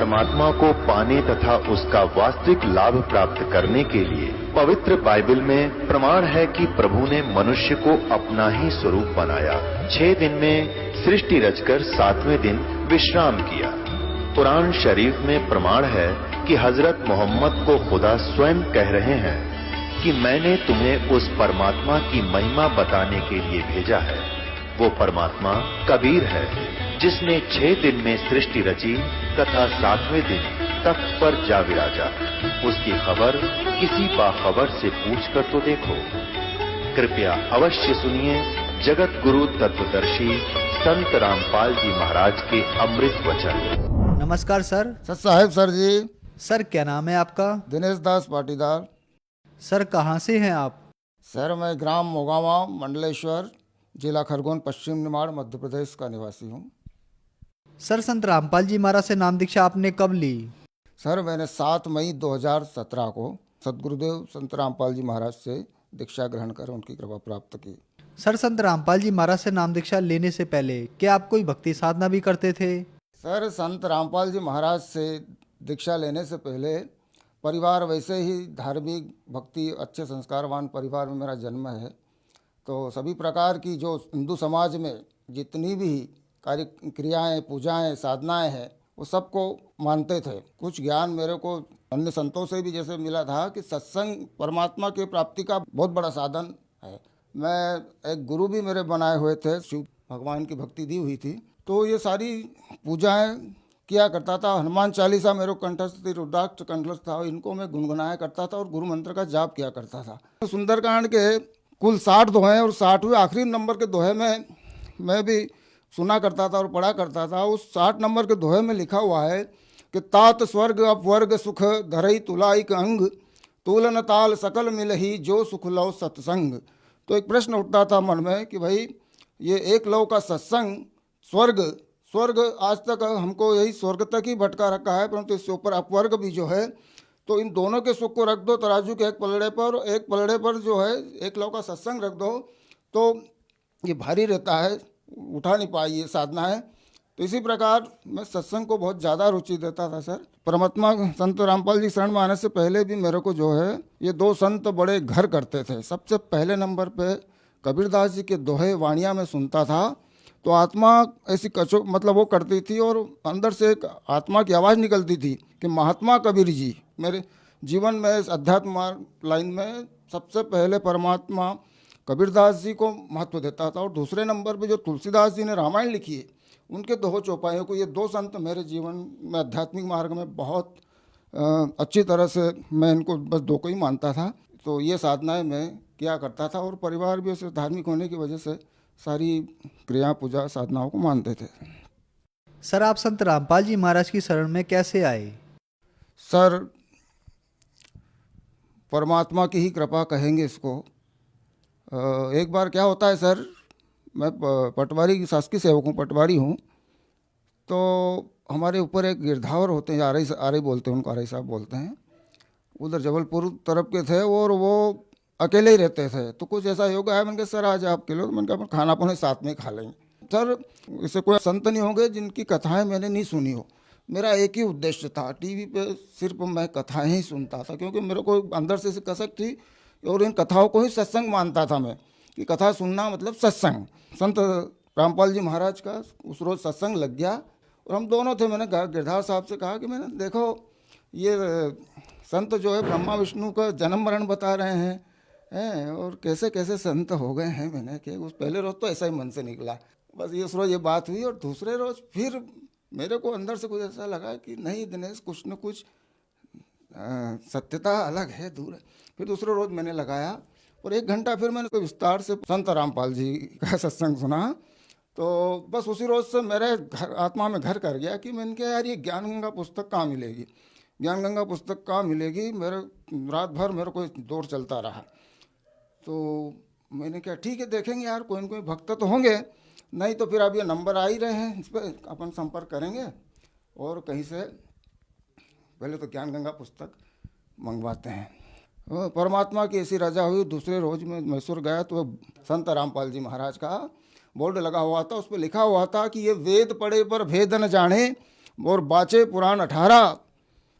परमात्मा को पाने तथा उसका वास्तविक लाभ प्राप्त करने के लिए पवित्र बाइबल में प्रमाण है कि प्रभु ने मनुष्य को अपना ही स्वरूप बनाया। 6 दिन में सृष्टि रचकर 7वें दिन विश्राम किया। कुरान शरीफ में प्रमाण है कि हजरत मोहम्मद को खुदा स्वयं कह रहे हैं कि मैंने तुम्हें उस परमात्मा की महिमा बताने के लिए भेजा है। वो परमात्मा कबीर है जिसने 6 दिन में सृष्टि रची तथा 7वें दिन तख्त पर जा विराजा। उसकी खबर किसी बाखबर से पूछ कर तो देखो। कृपया अवश्य सुनिए जगत गुरु तत्वदर्शी संत रामपाल जी महाराज के अमृत वचन। नमस्कार सर। सर साहेब सर जी। सर क्या नाम है आपका? दिनेश दास पाटीदार। सर कहाँ से हैं आप? सर मैं ग्राम मोगावा मंडलेश्वर जिला खरगोन पश्चिम निमाड़ मध्य प्रदेश का निवासी हूँ। सर संत रामपाल जी महाराज से नाम दीक्षा आपने कब ली? सर मैंने 7 मई 2017 को सदगुरुदेव संत रामपाल जी महाराज से दीक्षा ग्रहण कर उनकी कृपा प्राप्त की। सर संत रामपाल जी महाराज से नाम दीक्षा लेने से पहले क्या आप कोई भक्ति साधना भी करते थे? सर संत रामपाल जी महाराज से दीक्षा लेने से पहले परिवार वैसे ही धार्मिक भक्ति अच्छे संस्कारवान परिवार में मेरा जन्म है, तो सभी प्रकार की जो हिंदू समाज में जितनी भी कार्य क्रियाएँ पूजाएँ साधनाएँ हैं वो सबको मानते थे। कुछ ज्ञान मेरे को अन्य संतों से भी जैसे मिला था कि सत्संग परमात्मा की प्राप्ति का बहुत बड़ा साधन है। मैं एक गुरु भी मेरे बनाए हुए थे, शिव भगवान की भक्ति दी हुई थी, तो ये सारी पूजाएँ किया करता था। हनुमान चालीसा मेरे को कंठस्थ थी, रुद्राक्ष कंठस्थ था, इनको मैं गुनगुनाया करता था और गुरु मंत्र का जाप किया करता था। सुंदरकांड के कुल 60 दोहे और 60वें आखिरी नंबर के दोहे में मैं भी सुना करता था और पढ़ा करता था। उस 60 नंबर के दोहे में लिखा हुआ है कि तात स्वर्ग अपवर्ग सुख धरई तुलाइक अंग तुलन ताल सकल मिलही जो सुख लव सत्संग। तो एक प्रश्न उठता था मन में कि भाई ये एक लव का सत्संग स्वर्ग आज तक हमको यही स्वर्ग तक ही भटका रखा है, परंतु इससे ऊपर अपवर्ग भी जो है, तो इन दोनों के सुख को रख दो तराजू के एक पलड़े पर, एक पलड़े पर जो है एक लव का सत्संग रख दो तो ये भारी रहता है, उठा नहीं पाई ये साधना है। तो इसी प्रकार मैं सत्संग को बहुत ज़्यादा रुचि देता था। सर परमात्मा संत रामपाल जी शरण में आने से पहले भी मेरे को जो है ये 2 संत बड़े घर करते थे। सबसे पहले नंबर पे कबीरदास जी के दोहे वाणियाँ में सुनता था तो आत्मा ऐसी मतलब वो करती थी और अंदर से एक आत्मा की आवाज़ निकलती थी कि महात्मा कबीर जी। मेरे जीवन में इस अध्यात्म मार्ग लाइन में सबसे पहले परमात्मा कबीरदास जी को महत्व देता था। और दूसरे नंबर पे जो तुलसीदास जी ने रामायण लिखी है उनके दोहो चौपाइयों को, ये 2 संत मेरे जीवन में आध्यात्मिक मार्ग में बहुत अच्छी तरह से मैं इनको बस 2 को ही मानता था। तो ये साधनाएं मैं किया करता था और परिवार भी ऐसे धार्मिक होने की वजह से सारी क्रिया पूजा साधनाओं को मानते थे। सर आप संत रामपाल जी महाराज की शरण में कैसे आए? सर परमात्मा की ही कृपा कहेंगे इसको। एक बार क्या होता है सर, मैं पटवारी शासकीय सेवक हूँ, पटवारी हूँ, तो हमारे ऊपर एक गिरधावर होते हैं, आरई बोलते हैं उनको, आरई साहब बोलते हैं, उधर जबलपुर तरफ के थे और वो अकेले ही रहते थे। तो कुछ ऐसा योग है, मैंने कहा सर आज आपके लिए, तो मैंने कहा खाना पानी साथ में खा लेंगे। सर इससे कोई संत नहीं होंगे जिनकी कथाएं मैंने नहीं सुनी हो। मेरा एक ही उद्देश्य था, टीवी पे सिर्फ मैं कथाएं ही सुनता था क्योंकि मेरे को अंदर से कसक थी और इन कथाओं को ही सत्संग मानता था मैं, कि कथा सुनना मतलब सत्संग। संत रामपाल जी महाराज का उस रोज़ सत्संग लग गया और हम दोनों थे। मैंने गिरधार साहब से कहा कि मैंने देखो ये संत जो है ब्रह्मा विष्णु का जन्म मरण बता रहे हैं और कैसे कैसे संत हो गए हैं। मैंने कि उस पहले रोज़ तो ऐसा ही मन से निकला, बस इस रोज़ ये बात हुई। और दूसरे रोज़ फिर मेरे को अंदर से कुछ ऐसा लगा कि नहीं दिनेश, कुछ न कुछ सत्यता अलग है, दूर है। फिर दूसरे रोज़ मैंने लगाया और 1 घंटा फिर मैंने विस्तार से संत रामपाल जी का सत्संग सुना। तो बस उसी रोज़ से मेरे घर आत्मा में घर कर गया कि मैंने कहा यार ये ज्ञान गंगा पुस्तक कहाँ मिलेगी, ज्ञान गंगा पुस्तक कहाँ मिलेगी। मेरे रात भर मेरे को दौर चलता रहा। तो मैंने कहा ठीक है देखेंगे यार, कोई न कोई भक्त तो होंगे, नहीं तो फिर अब ये नंबर आ ही रहे हैं, इस पर अपन संपर्क करेंगे और कहीं से पहले तो ज्ञान गंगा पुस्तक मंगवाते हैं। परमात्मा की ऐसी रजा हुई। दूसरे रोज़ मैं मैसूर गया तो संत रामपाल जी महाराज का बोर्ड लगा हुआ था, उस पर लिखा हुआ था कि ये वेद पढ़े पर भेद न जाने, और बाचे पुराण 18,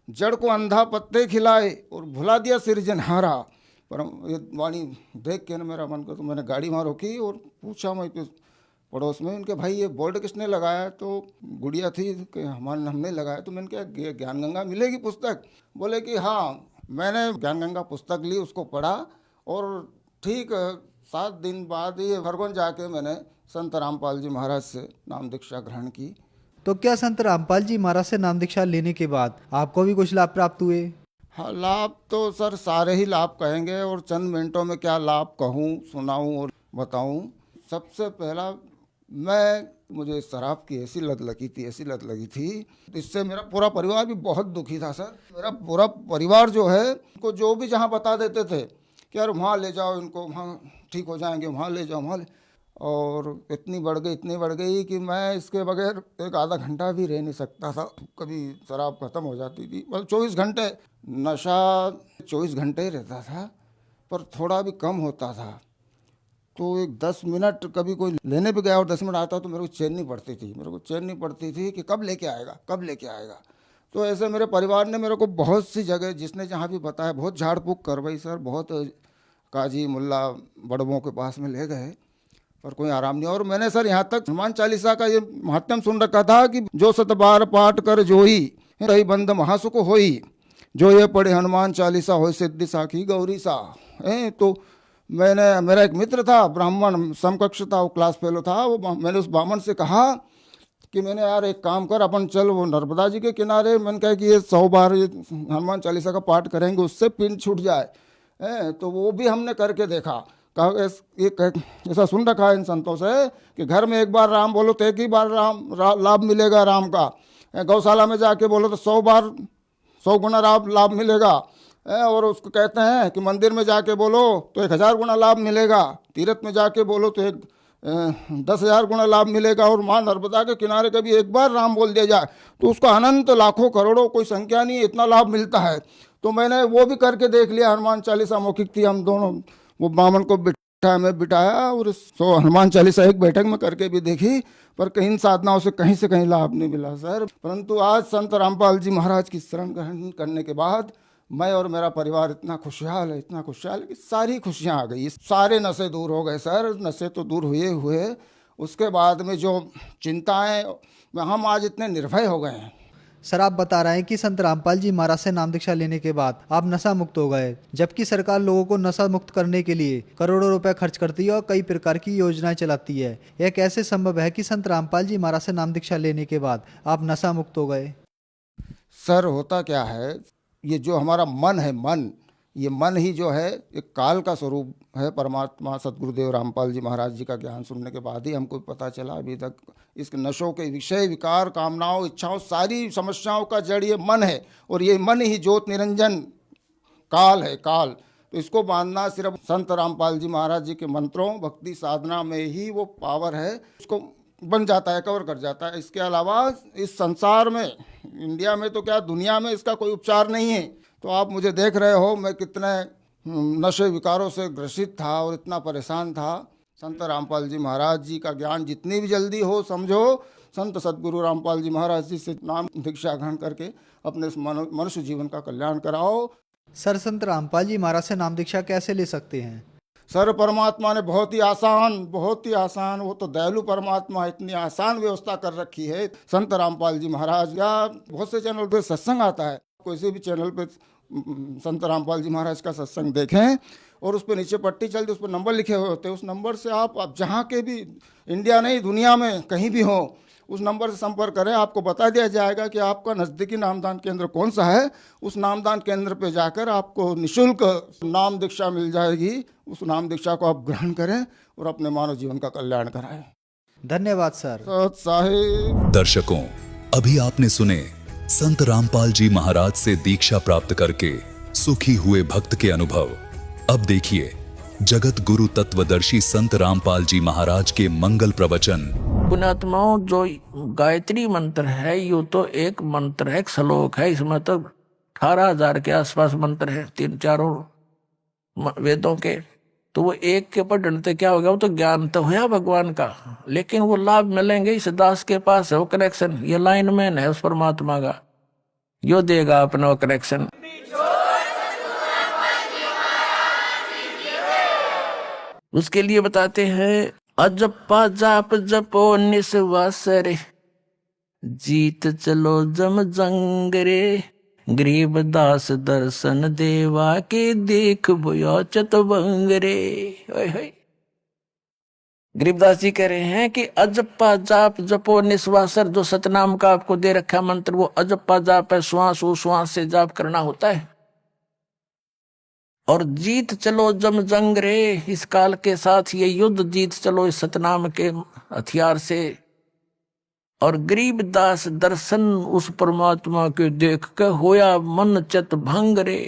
जड़ को अंधा पत्ते खिलाए और भुला दिया सिरजनहारा। पर ये वाणी देख के ना मेरा मन को, तो मैंने गाड़ी वहाँ रोकी और पूछा मैं पड़ोस में उनके, भाई ये बोर्ड किसने लगाया? तो गुड़िया थी कि हमने लगाया। तो मैंने कहा ज्ञान गंगा मिलेगी पुस्तक? बोले कि हाँ। मैंने ज्ञान गंगा पुस्तक ली, उसको पढ़ा और ठीक 7 दिन बाद ये खरगोन जाके मैंने संत रामपाल जी महाराज से नाम दीक्षा ग्रहण की। तो क्या संत रामपाल जी महाराज से नाम दीक्षा लेने के बाद आपको भी कुछ लाभ प्राप्त हुए? हाँ, लाभ तो सर सारे ही लाभ कहेंगे और चंद मिनटों में क्या लाभ कहूँ, सुनाऊँ और बताऊँ। सबसे पहला, मुझे शराब की ऐसी लत लगी थी, इससे मेरा पूरा परिवार भी बहुत दुखी था सर। मेरा पूरा परिवार जो है, उनको जो भी जहाँ बता देते थे कि यार वहाँ ले जाओ इनको, वहाँ ठीक हो जाएंगे, वहाँ ले जाओ, और इतनी बढ़ गई कि मैं इसके बगैर एक आधा घंटा भी रह नहीं सकता था। कभी शराब ख़त्म हो जाती थी, मतलब 24 घंटे नशा 24 घंटे ही रहता था, पर थोड़ा भी कम होता था। तो एक 10 मिनट कभी कोई लेने भी गया और 10 मिनट आता तो मेरे को चैन नहीं पड़ती थी कि कब लेके आएगा। तो ऐसे मेरे परिवार ने मेरे को बहुत सी जगह, जिसने जहाँ भी बताया, बहुत झाड़ फूक करवाई सर, बहुत काजी मुल्ला बड़बों के पास में ले गए, पर कोई आराम नहीं। और मैंने सर यहाँ तक हनुमान चालीसा का ये महात्म्य सुन रखा था कि जो 7 बार पाठ कर जोई रही बंद महासुख होई, जो ये पढ़े हनुमान चालीसा हो सिद्धि साखी गौरी सा। तो मेरा एक मित्र था, ब्राह्मण समकक्ष था, वो क्लास फेलो था। वो मैंने उस ब्राह्मण से कहा कि मैंने यार एक काम कर, अपन चल वो नर्मदा जी के किनारे, मैंने कहा कि ये 100 बार हनुमान चालीसा का पाठ करेंगे, उससे पिंड छूट जाए। तो वो भी हमने करके देखा। ऐसा सुन रखा है इन संतों से कि घर में एक बार राम बोलो तो एक ही बार लाभ मिलेगा राम का। गौशाला में जाके बोलो तो 100 गुना लाभ मिलेगा। और उसको कहते हैं कि मंदिर में जाके बोलो तो 1000 गुना लाभ मिलेगा, तीर्थ में जाके बोलो तो 10,000 गुना लाभ मिलेगा। और माँ नर्मदा के किनारे कभी एक बार राम बोल दिया जाए तो उसका अनंत लाखों करोड़ों कोई संख्या नहीं, इतना लाभ मिलता है। तो मैंने वो भी करके देख लिया। हनुमान चालीसा मौखिक थी, हम दोनों, वो ब्राह्मण को बिठाया और हनुमान चालीसा एक बैठक में करके भी देखी, पर कहीं साधनाओं से कहीं लाभ नहीं मिला सर। परंतु आज संत रामपाल जी महाराज की शरण ग्रहण करने के बाद मैं और मेरा परिवार इतना खुशहाल है कि सारी खुशियाँ आ गई, सारे नशे दूर हो गए सर। नशे तो दूर हुए, उसके बाद में जो चिंताएं, हम आज इतने निर्भय हो गए हैं। सर, आप बता रहे हैं कि संत रामपाल जी महाराज से नाम दीक्षा लेने के बाद आप नशा मुक्त हो गए, जबकि सरकार लोगों को नशा मुक्त करने के लिए करोड़ों रुपए खर्च करती है और कई प्रकार की योजनाएं चलाती है। यह कैसे संभव है कि संत रामपाल जी महाराज से नाम दीक्षा लेने के बाद आप नशा मुक्त हो गए? सर, होता क्या है, ये जो हमारा मन है, ये मन ही जो है एक काल का स्वरूप है। परमात्मा सदगुरुदेव रामपाल जी महाराज जी का ज्ञान सुनने के बाद ही हमको पता चला। अभी तक इस नशों के विषय, विकार, कामनाओं, इच्छाओं, सारी समस्याओं का जड़ ये मन है, और ये मन ही ज्योत निरंजन काल है, काल। तो इसको बांधना सिर्फ संत रामपाल जी महाराज जी के मंत्रों, भक्ति साधना में ही वो पावर है, उसको बन जाता है, कवर कर जाता है। इसके अलावा इस संसार में, इंडिया में तो क्या दुनिया में, इसका कोई उपचार नहीं है। तो आप मुझे देख रहे हो, मैं कितने नशे विकारों से ग्रसित था और इतना परेशान था। संत रामपाल जी महाराज जी का ज्ञान जितनी भी जल्दी हो, समझो संत सदगुरु रामपाल जी महाराज जी से नाम दीक्षा ग्रहण करके अपने मनुष्य जीवन का कल्याण कराओ। सर, संत रामपाल जी महाराज से नाम दीक्षा कैसे ले सकते हैं? सर, परमात्मा ने बहुत ही आसान, वो तो दयालु परमात्मा, इतनी आसान व्यवस्था कर रखी है। संत रामपाल जी महाराज या बहुत से चैनल पे सत्संग आता है, किसी भी चैनल पे संत रामपाल जी महाराज का सत्संग देखें और उस पर नीचे पट्टी चलती, उस पर नंबर लिखे हुए होते हैं। उस नंबर से आप जहाँ के भी, इंडिया नहीं दुनिया में कहीं भी हो, उस नंबर से संपर्क करें। आपको बता दिया जाएगा कि आपका नज़दीकी नामदान केंद्र कौन सा है। उस नामदान केंद्र पे जाकर आपको निःशुल्क नाम दीक्षा मिल जाएगी। उस नाम दीक्षा को आप ग्रहण करें और अपने मानव जीवन का कल्याण कराएं। धन्यवाद सर। सत साहिब। दर्शकों, अभी आपने सुने संत रामपाल जी महाराज से दीक्षा प्राप्त करके सुखी हुए भक्त के अनुभव। अब देखिए जगत गुरु तत्वदर्शी संत रामपाल जी महाराज के मंगल प्रवचन। पुण्यात्माओं, जो गायत्री मंत्र है, यू तो एक मंत्र है, एक श्लोक है। इसमें तो 18,000 के आसपास मंत्र है, 3-4 वेदों के। तो वो एक के ऊपर डंडते क्या हो गया, वो तो ज्ञान तो है भगवान का, लेकिन वो लाभ मिलेंगे इस दास के पास है वो कनेक्शन, ये लाइनमैन है उस परमात्मा का, यो देगा अपना वो कनेक्शन। उसके लिए बताते हैं अजप्पा जाप जपो निस्वासरे, जीत चलो जम जंग रे, गरीब दास दर्शन देवा के देख भयो चतवंग रे। गरीबदास जी कह रहे हैं कि अजप्पा जाप जपो निस्वासर, जो सतनाम का आपको दे रखा मंत्र वो अजप्पा जाप है, श्वास उश्वास से जाप करना होता है। और जीत चलो जम जंग रे, इस काल के साथ ये युद्ध जीत चलो इस सतनाम के हथियार से। और गरीब दास दर्शन उस परमात्मा के देख के होया मन चत भंग रे,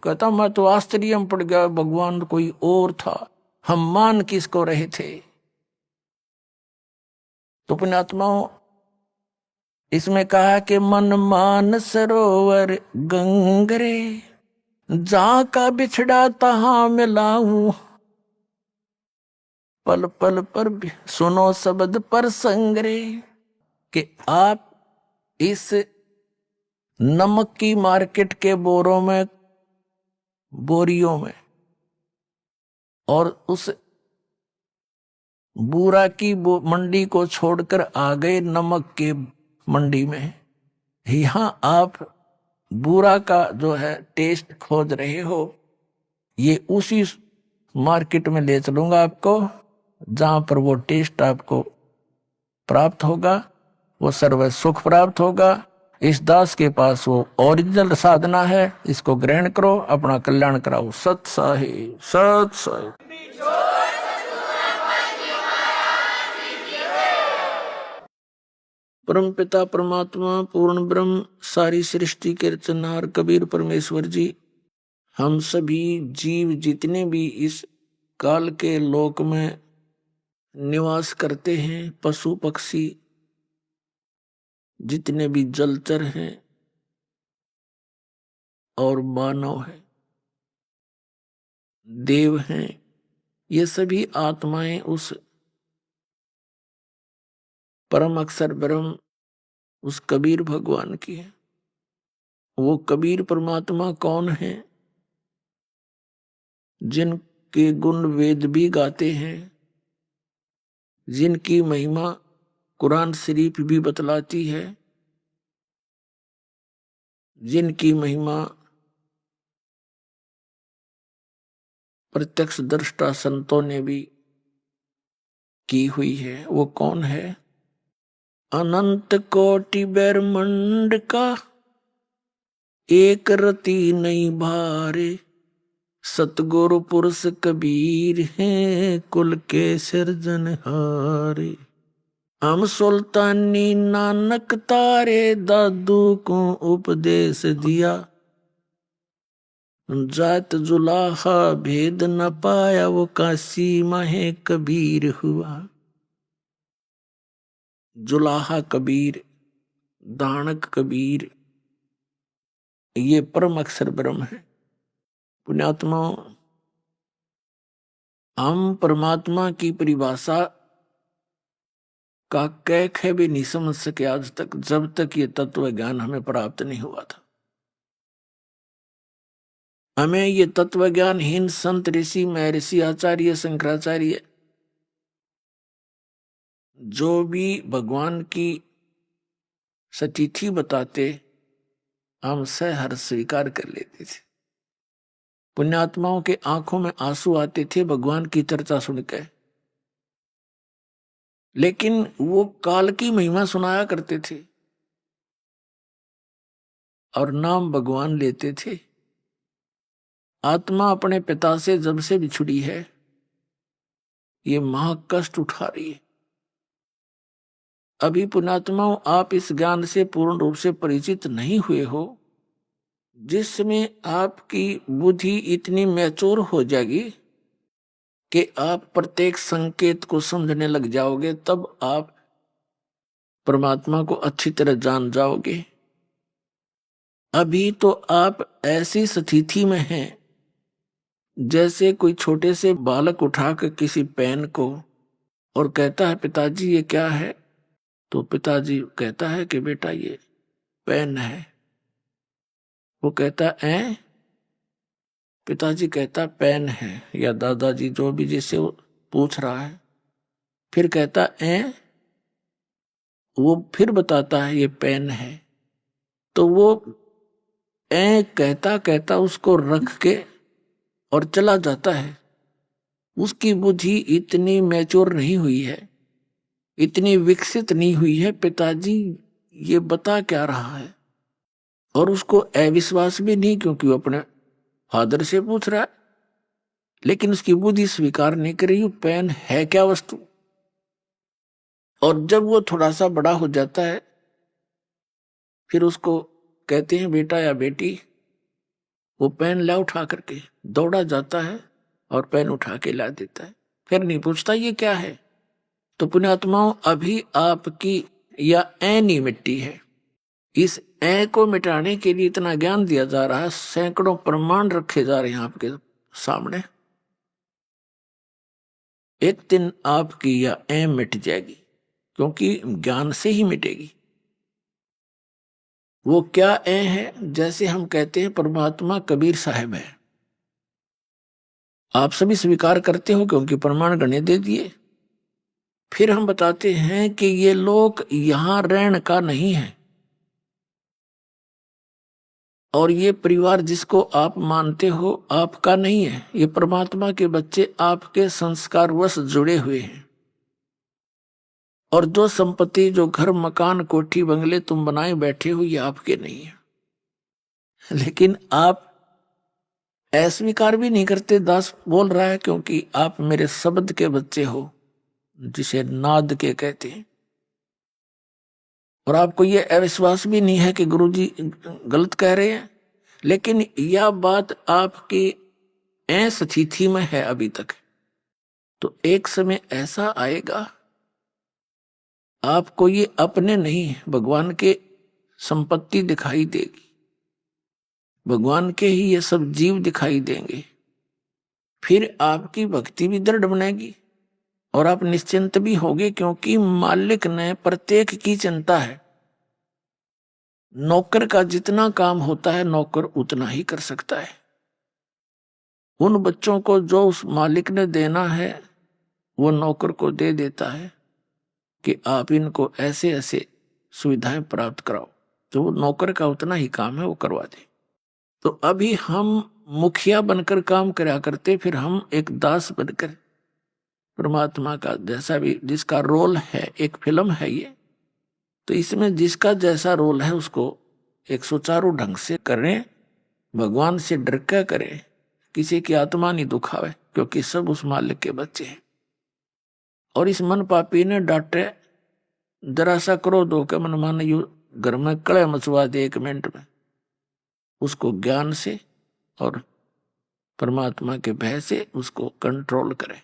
कहता मैं तो आश्चर्य में पड़ गया, भगवान कोई और था, हम मान किसको रहे थे। तो पुण्यात्माओं इसमें कहा कि मन मान सरोवर गंग रे, जहां का बिछड़ा तहां मिलाऊं, पल पल पर सुनो शब्द पर संग रे। कि आप इस नमक की मार्केट के बोरों में, बोरियों में, और उस बूरा की मंडी को छोड़कर आ गए नमक के मंडी में। यहां आप बूरा का जो है टेस्ट खोज रहे हो, ये उसी मार्केट में ले चलूंगा आपको जहां पर वो टेस्ट आपको प्राप्त होगा, वो सर्व सुख प्राप्त होगा। इस दास के पास वो ओरिजिनल साधना है, इसको ग्रहण करो, अपना कल्याण कराओ। सत साहिब सत साहिब। परम पिता परमात्मा पूर्ण ब्रह्म सारी सृष्टि के रचनहार कबीर परमेश्वर जी, हम सभी जीव जितने भी इस काल के लोक में निवास करते हैं, पशु पक्षी जितने भी जलचर हैं और मानव हैं, देव हैं, ये सभी आत्माएं उस परम अक्षर ब्रह्म उस कबीर भगवान की है। वो कबीर परमात्मा कौन है? जिनके गुण वेद भी गाते हैं, जिनकी महिमा कुरान शरीफ भी बतलाती है, जिनकी महिमा प्रत्यक्ष दृष्टा संतों ने भी की हुई है। वो कौन है? अनंत कोटि ब्रह्मांड का एक रति नहीं भारे, सतगुरु पुरुष कबीर हैं कुल के सिरजनहारे। हम सुल्तानी नानक तारे दादू को उपदेश दिया, जात जुलाहा भेद न पाया वो काशी माहे कबीर हुआ। जुलाहा कबीर, दानक कबीर, ये परम अक्षर ब्रह्म है। पुण्यात्मा, हम परमात्मा की परिभाषा का कैख भी नहीं समझ सके आज तक, जब तक ये तत्व ज्ञान हमें प्राप्त नहीं हुआ था। हमें ये तत्व ज्ञान हीन संत ऋषि महर्षि आचार्य शंकराचार्य जो भी भगवान की सतिथि बताते, हम सहर्ष स्वीकार कर लेते थे। पुण्यात्माओं के आंखों में आंसू आते थे भगवान की चर्चा सुनकर, लेकिन वो काल की महिमा सुनाया करते थे और नाम भगवान लेते थे। आत्मा अपने पिता से जब से बिछुड़ी है, ये महाकष्ट उठा रही है। अभी पुण्यात्माओं, आप इस ज्ञान से पूर्ण रूप से परिचित नहीं हुए हो। जिसमें आपकी बुद्धि इतनी मैच्योर हो जाएगी कि आप प्रत्येक संकेत को समझने लग जाओगे, तब आप परमात्मा को अच्छी तरह जान जाओगे। अभी तो आप ऐसी स्थिति में हैं जैसे कोई छोटे से बालक उठा कर किसी पेन को और कहता है पिताजी ये क्या है, तो पिताजी कहता है कि बेटा ये पेन है। वो कहता है पिताजी कहता पेन है, या दादाजी जो भी जिससे वो पूछ रहा है, फिर कहता वो फिर बताता है ये पेन है। तो वो कहता कहता उसको रख के और चला जाता है। उसकी बुद्धि इतनी मैच्योर नहीं हुई है, इतनी विकसित नहीं हुई है, पिताजी ये बता क्या रहा है। और उसको अविश्वास भी नहीं, क्योंकि वो अपने फादर से पूछ रहा है, लेकिन उसकी बुद्धि स्वीकार नहीं कर रही पेन है क्या वस्तु। और जब वो थोड़ा सा बड़ा हो जाता है, फिर उसको कहते हैं बेटा या बेटी, वो पेन ला उठा करके दौड़ा जाता है और पेन उठा के ला देता है, फिर नहीं पूछता ये क्या है। तो पुण्यात्माओं, अभी आपकी या ऐनी मिट्टी है, इस ऐ को मिटाने के लिए इतना ज्ञान दिया जा रहा है, सैकड़ों प्रमाण रखे जा रहे हैं आपके सामने। एक दिन आपकी या ऐ मिट जाएगी, क्योंकि ज्ञान से ही मिटेगी। वो क्या ऐ है? जैसे हम कहते हैं परमात्मा कबीर साहब है, आप सभी स्वीकार करते हो क्योंकि प्रमाण गणे दे दिए। फिर हम बताते हैं कि ये लोक यहां रहने का नहीं है, और ये परिवार जिसको आप मानते हो आपका नहीं है। ये परमात्मा के बच्चे आपके संस्कारवश जुड़े हुए हैं, और जो संपत्ति, जो घर, मकान, कोठी, बंगले तुम बनाए बैठे हो, ये आपके नहीं है। लेकिन आप अस्वीकार भी नहीं करते। दास बोल रहा है क्योंकि आप मेरे शब्द के बच्चे हो, जिसे नाद के कहते हैं, और आपको ये अविश्वास भी नहीं है कि गुरुजी गलत कह रहे हैं। लेकिन यह बात आपकी स्थिति में है अभी तक। तो एक समय ऐसा आएगा, आपको ये अपने नहीं, भगवान के संपत्ति दिखाई देगी, भगवान के ही ये सब जीव दिखाई देंगे। फिर आपकी भक्ति भी दृढ़ बनेगी और आप निश्चिंत भी होगे, क्योंकि मालिक ने प्रत्येक की चिंता है। नौकर का जितना काम होता है नौकर उतना ही कर सकता है। उन बच्चों को जो उस मालिक ने देना है वो नौकर को दे देता है कि आप इनको ऐसे ऐसे सुविधाएं प्राप्त कराओ, तो वो नौकर का उतना ही काम है, वो करवा दे। तो अभी हम मुखिया बनकर काम करा करते, फिर हम एक दास बनकर परमात्मा का जैसा भी जिसका रोल है, एक फिल्म है ये, तो इसमें जिसका जैसा रोल है उसको एक सुचारू ढंग से करें, भगवान से डर के करें, किसी की आत्मा नहीं दुखावे, क्योंकि सब उस मालिक के बच्चे हैं। और इस मन पापी ने डांटे, जरा सा क्रोध होकर मन मान यू घर में कलह मचवा दे 1 मिनट में, उसको ज्ञान से और परमात्मा के भय से उसको कंट्रोल करें।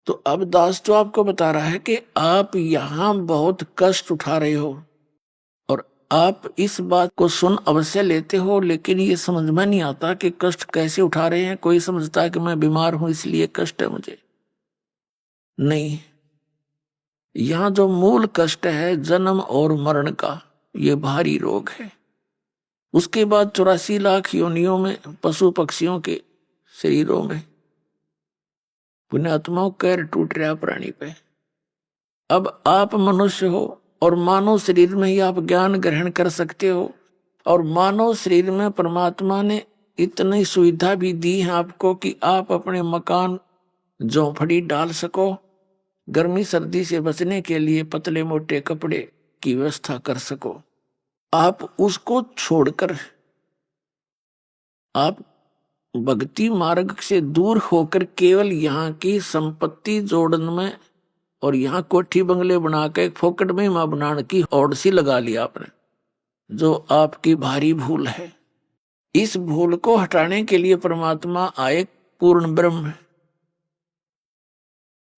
तो अब दास तो आपको बता रहा है कि आप यहां बहुत कष्ट उठा रहे हो, और आप इस बात को सुन अवश्य लेते हो, लेकिन ये समझ में नहीं आता कि कष्ट कैसे उठा रहे हैं। कोई समझता है कि मैं बीमार हूं इसलिए कष्ट है मुझे, नहीं। यहां जो मूल कष्ट है जन्म और मरण का, ये भारी रोग है। उसके बाद 84 लाख योनियों में, पशु पक्षियों के शरीरों में पुण्यात्माओं कैर टूट रहा प्राणी पे। अब आप मनुष्य हो और मानव शरीर में ही आप ज्ञान ग्रहण कर सकते हो, और मानव शरीर में परमात्मा ने इतनी सुविधा भी दी है आपको कि आप अपने मकान झोंपड़ी डाल सको, गर्मी सर्दी से बचने के लिए पतले मोटे कपड़े की व्यवस्था कर सको। आप उसको छोड़कर आप भक्ति मार्ग से दूर होकर केवल यहाँ की संपत्ति जोड़न में और यहाँ कोठी बंगले बना के फोकट में मां बनाने की औड़ सी लगा लिया आपने, जो आपकी भारी भूल है। इस भूल को हटाने के लिए परमात्मा आए, पूर्ण ब्रह्म,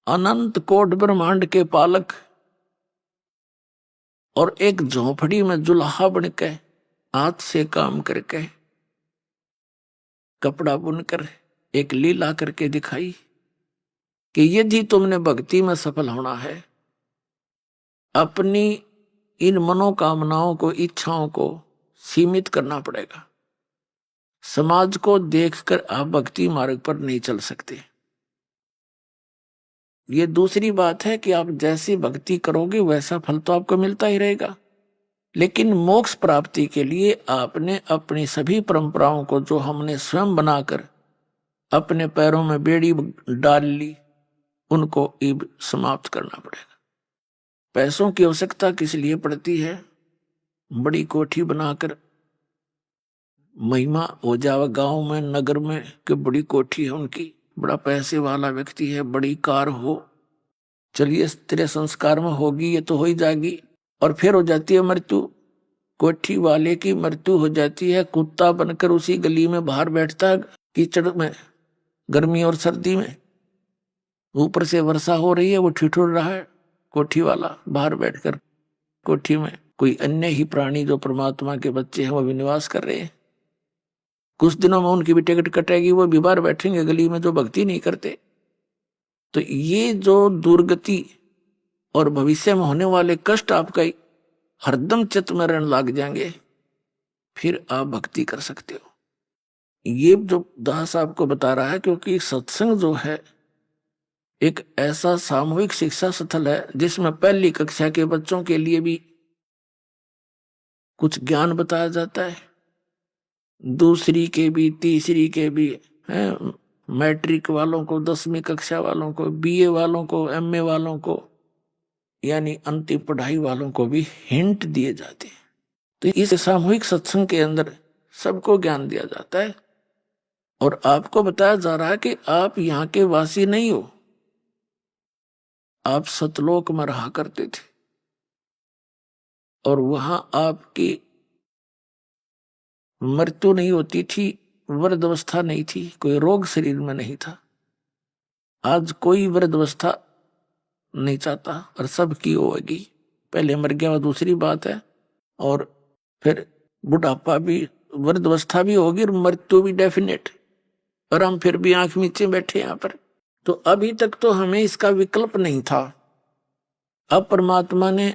अनंत कोट ब्रह्मांड के पालक, और एक झोंपड़ी में जुल्हा बन के हाथ से काम करके कपड़ा बुनकर एक लीला करके दिखाई कि यदि तुमने भक्ति में सफल होना है, अपनी इन मनोकामनाओं को, इच्छाओं को सीमित करना पड़ेगा। समाज को देखकर आप भक्ति मार्ग पर नहीं चल सकते। ये दूसरी बात है कि आप जैसी भक्ति करोगे वैसा फल तो आपको मिलता ही रहेगा, लेकिन मोक्ष प्राप्ति के लिए आपने अपनी सभी परंपराओं को, जो हमने स्वयं बनाकर अपने पैरों में बेड़ी डाल ली, उनको अब समाप्त करना पड़ेगा। पैसों की आवश्यकता किस लिए पड़ती है? बड़ी कोठी बनाकर महिमा हो जावे गांव में, नगर में कि बड़ी कोठी है उनकी, बड़ा पैसे वाला व्यक्ति है, बड़ी कार हो, चलिए तेरे संस्कार में होगी, ये तो हो ही जाएगी, और फिर हो जाती है मृत्यु। कोठी वाले की मृत्यु हो जाती है, कुत्ता बनकर उसी गली में बाहर बैठता है कीचड़ में, गर्मी और सर्दी में, ऊपर से वर्षा हो रही है, वो ठिठुर रहा है कोठी वाला बाहर बैठकर। कोठी में कोई अन्य ही प्राणी जो परमात्मा के बच्चे हैं वो भी निवास कर रहे हैं। कुछ दिनों में उनकी भी टिकट कटेगी, वो भी बाहर बैठेंगे गली में जो भक्ति नहीं करते। तो ये जो दुर्गति और भविष्य में होने वाले कष्ट आपका हरदम चित्त में रहने लग जाएंगे, फिर आप भक्ति कर सकते हो। ये जो दास आपको बता रहा है, क्योंकि सत्संग जो है एक ऐसा सामूहिक शिक्षा स्थल है जिसमें पहली कक्षा के बच्चों के लिए भी कुछ ज्ञान बताया जाता है, दूसरी के भी, तीसरी के भी है, मैट्रिक वालों को, 10वीं कक्षा वालों को, बीए वालों को, एमए वालों को, यानी अंतिम पढ़ाई वालों को भी हिंट दिए जाते हैं। तो इस सामूहिक सत्संग के अंदर सबको ज्ञान दिया जाता है और आपको बताया जा रहा है कि आप यहाँ के वासी नहीं हो, आप सतलोक में रहा करते थे और वहां आपकी मृत्यु नहीं होती थी, वृद्धावस्था नहीं थी, कोई रोग शरीर में नहीं था। आज कोई वृद्धावस्था नहीं चाहता और सबकी होगी, पहले मर गया वो दूसरी बात है, और फिर बुढ़ापा भी, वृद्धावस्था भी होगी और मृत्यु भी डेफिनेट, और हम फिर भी आंख नीचे बैठे यहाँ पर। तो अभी तक तो हमें इसका विकल्प नहीं था, अब परमात्मा ने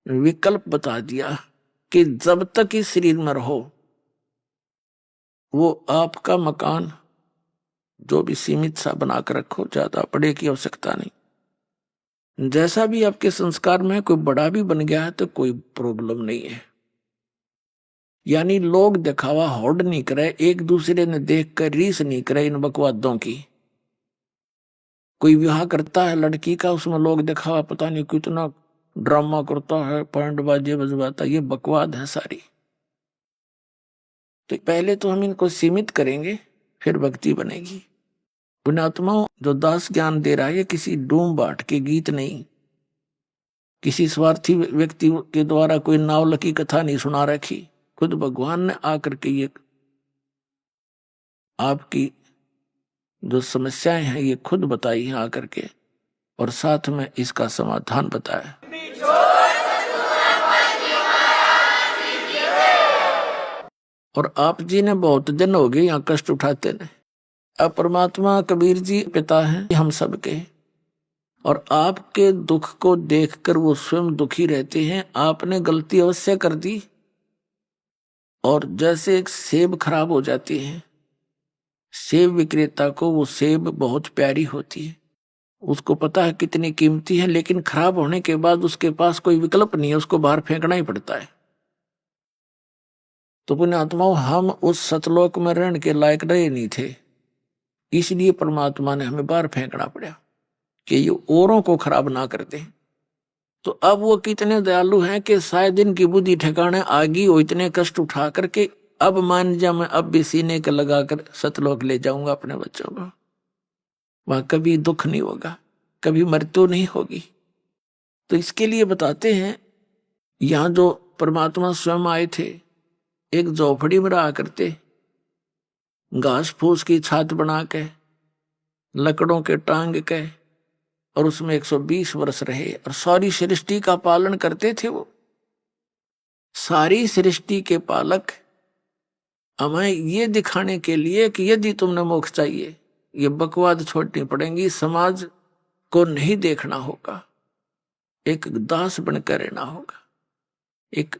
विकल्प बता दिया कि जब तक इस शरीर में रहो, वो आपका मकान जो भी सीमित सा बनाकर रखो, ज्यादा बड़े की आवश्यकता नहीं। जैसा भी आपके संस्कार में कोई बड़ा भी बन गया है तो कोई प्रॉब्लम नहीं है। यानी लोग दिखावा होड़ नहीं करे, एक दूसरे ने देख कर रीस नहीं करे इन बकवादों की। कोई विवाह करता है लड़की का, उसमें लोग दिखावा पता नहीं कितना ड्रामा करता है, पैंट बाजे बजवाता, ये बकवाद है सारी। तो पहले तो हम इनको सीमित करेंगे, फिर भक्ति बनेगी। पुण्यात्माओं, जो दास ज्ञान दे रहा है ये किसी डूम बाट के गीत नहीं, किसी स्वार्थी व्यक्ति के द्वारा कोई नावल की कथा नहीं सुना रखी, खुद भगवान ने आकर के ये आपकी जो समस्याएं हैं ये खुद बताई हैं आकर के, और साथ में इसका समाधान बताया। और आप जी ने बहुत दिन हो गए यहाँ कष्ट उठाते ने। अब परमात्मा कबीर जी पिता हैं हम सबके, और आपके दुख को देखकर वो स्वयं दुखी रहते हैं। आपने गलती अवश्य कर दी, और जैसे एक सेब खराब हो जाती है, सेब विक्रेता को वो सेब बहुत प्यारी होती है, उसको पता है कितनी कीमती है, लेकिन खराब होने के बाद उसके पास कोई विकल्प नहीं है, उसको बाहर फेंकना ही पड़ता है। तो पुण्यात्माओं, हम उस सतलोक में रहने के लायक रहे नहीं थे, इसलिए परमात्मा ने हमें बाहर फेंकना पड़ा कि ये औरों को खराब ना करते। तो अब वो कितने दयालु हैं कि शायद इनकी बुद्धि ठिकाने आ गई हो, इतने कष्ट उठा करके अब मान जा मैं अब भी सीने के लगाकर सतलोक ले जाऊंगा अपने बच्चों को, वहां कभी दुख नहीं होगा, कभी मृत्यु नहीं होगी। तो इसके लिए बताते हैं, यहां जो परमात्मा स्वयं आए थे, एक झोपड़ी में रहा करते, घास फूस की छात बना के, लकड़ों के टांग के, और उसमें 120 वर्ष रहे और सारी सृष्टि का पालन करते थे। वो सारी सृष्टि के पालक हमें ये दिखाने के लिए कि यदि तुमने मोक्ष चाहिए, ये बकवाद छोड़नी पड़ेगी, समाज को नहीं देखना होगा, एक दास बनकर रहना होगा। एक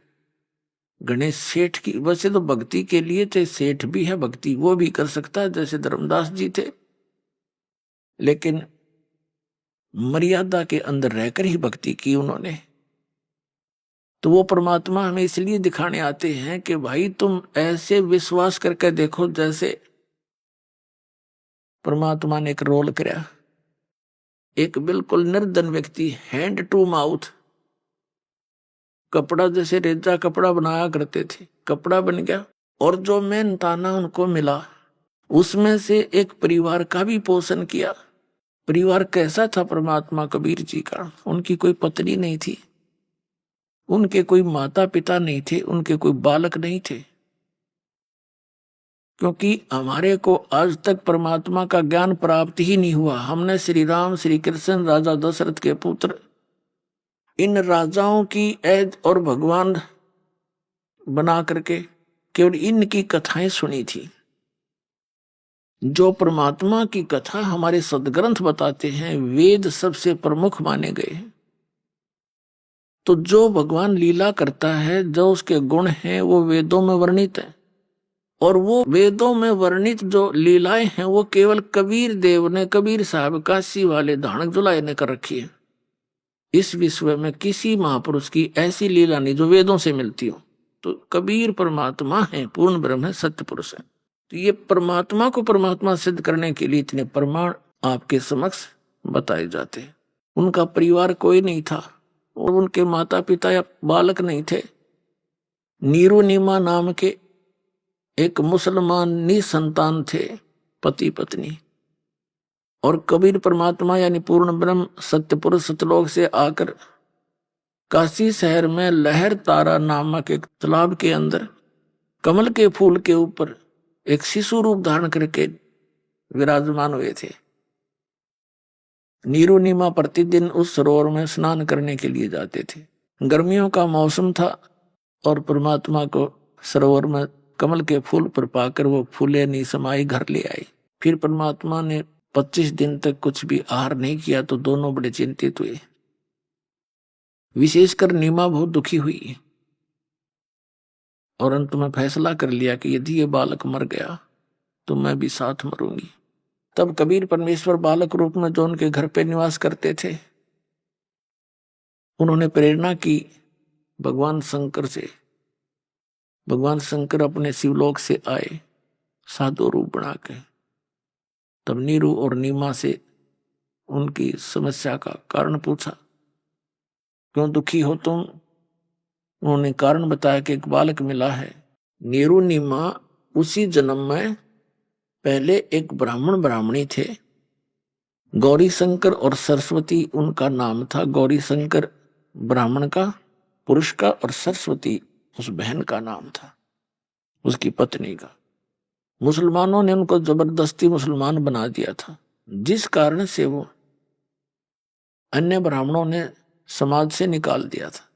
गणेश सेठ की, वैसे तो भक्ति के लिए चाहे सेठ भी है, भक्ति वो भी कर सकता है जैसे धर्मदास जी थे, लेकिन मर्यादा के अंदर रहकर ही भक्ति की उन्होंने। तो वो परमात्मा हमें इसलिए दिखाने आते हैं कि भाई तुम ऐसे विश्वास करके देखो जैसे परमात्मा ने एक रोल कराया। एक बिल्कुल निर्धन व्यक्ति, हैंड टू माउथ, कपड़ा जैसे रेजा कपड़ा बनाया करते थे, कपड़ा बन गया, और जो मेहनताना उनको मिला उसमें से एक परिवार का भी पोषण किया। परिवार कैसा था परमात्मा कबीर जी का? उनकी कोई पत्नी नहीं थी, उनके कोई माता पिता नहीं थे, उनके कोई बालक नहीं थे, क्योंकि हमारे को आज तक परमात्मा का ज्ञान प्राप्त ही नहीं हुआ। हमने श्री राम, श्री कृष्ण, राजा दशरथ के पुत्र, इन राजाओं की ऐद और भगवान बना करके केवल इनकी कथाएं सुनी थी। जो परमात्मा की कथा हमारे सदग्रंथ बताते हैं, वेद सबसे प्रमुख माने गए हैं। तो जो भगवान लीला करता है, जो उसके गुण हैं, वो वेदों में वर्णित है, और वो वेदों में वर्णित जो लीलाएं हैं वो केवल कबीर देव ने, कबीर साहब काशी वाले धानक जुलाए ने कर रखी है। इस विश्व में किसी महापुरुष की ऐसी लीला नहीं जो वेदों से मिलती हो। तो कबीर परमात्मा है, पूर्ण ब्रह्म है, सत्य पुरुष है। तो ये परमात्मा को परमात्मा सिद्ध करने के लिए इतने प्रमाण आपके समक्ष बताए जाते हैं। उनका परिवार कोई नहीं था, और उनके माता पिता या बालक नहीं थे। नीरू नीमा नाम के एक मुसलमान निसंतान थे, पति पत्नी, और कबीर परमात्मा यानी पूर्ण ब्रह्म सत्य पुरुष सतलोक से आकर काशी शहर में लहर तारा नामक एक तालाब के अंदर कमल के फूल के ऊपर एक शिशु रूप धारण करके विराजमान हुए थे। नीरू नीमा प्रतिदिन उस सरोवर में स्नान करने के लिए जाते थे। गर्मियों का मौसम था और परमात्मा को सरोवर में कमल के फूल पर पाकर वो फूले नी समाई घर ले आई। फिर परमात्मा ने 25 दिन तक कुछ भी आहार नहीं किया, तो दोनों बड़े चिंतित हुए। विशेषकर नीमा बहुत दुखी हुई और अंत में फैसला कर लिया कि यदि ये बालक मर गया तो मैं भी साथ मरूंगी। तब कबीर परमेश्वर बालक रूप में जो उनके घर पे निवास करते थे, उन्होंने प्रेरणा की भगवान शंकर से। भगवान शंकर अपने शिवलोक से आए साधु रूप बना के। तब नीरू और नीमा से उनकी समस्या का कारण पूछा, क्यों दुखी हो तुम? उन्होंने कारण बताया कि एक बालक मिला है। नीरू नीमा उसी जन्म में पहले एक ब्राह्मण ब्राह्मणी थे। गौरी शंकर और सरस्वती उनका नाम था। गौरी शंकर ब्राह्मण का, पुरुष का, और सरस्वती उस बहन का नाम था, उसकी पत्नी का। मुसलमानों ने उनको जबरदस्ती मुसलमान बना दिया था, जिस कारण से वो अन्य ब्राह्मणों ने समाज से निकाल दिया था।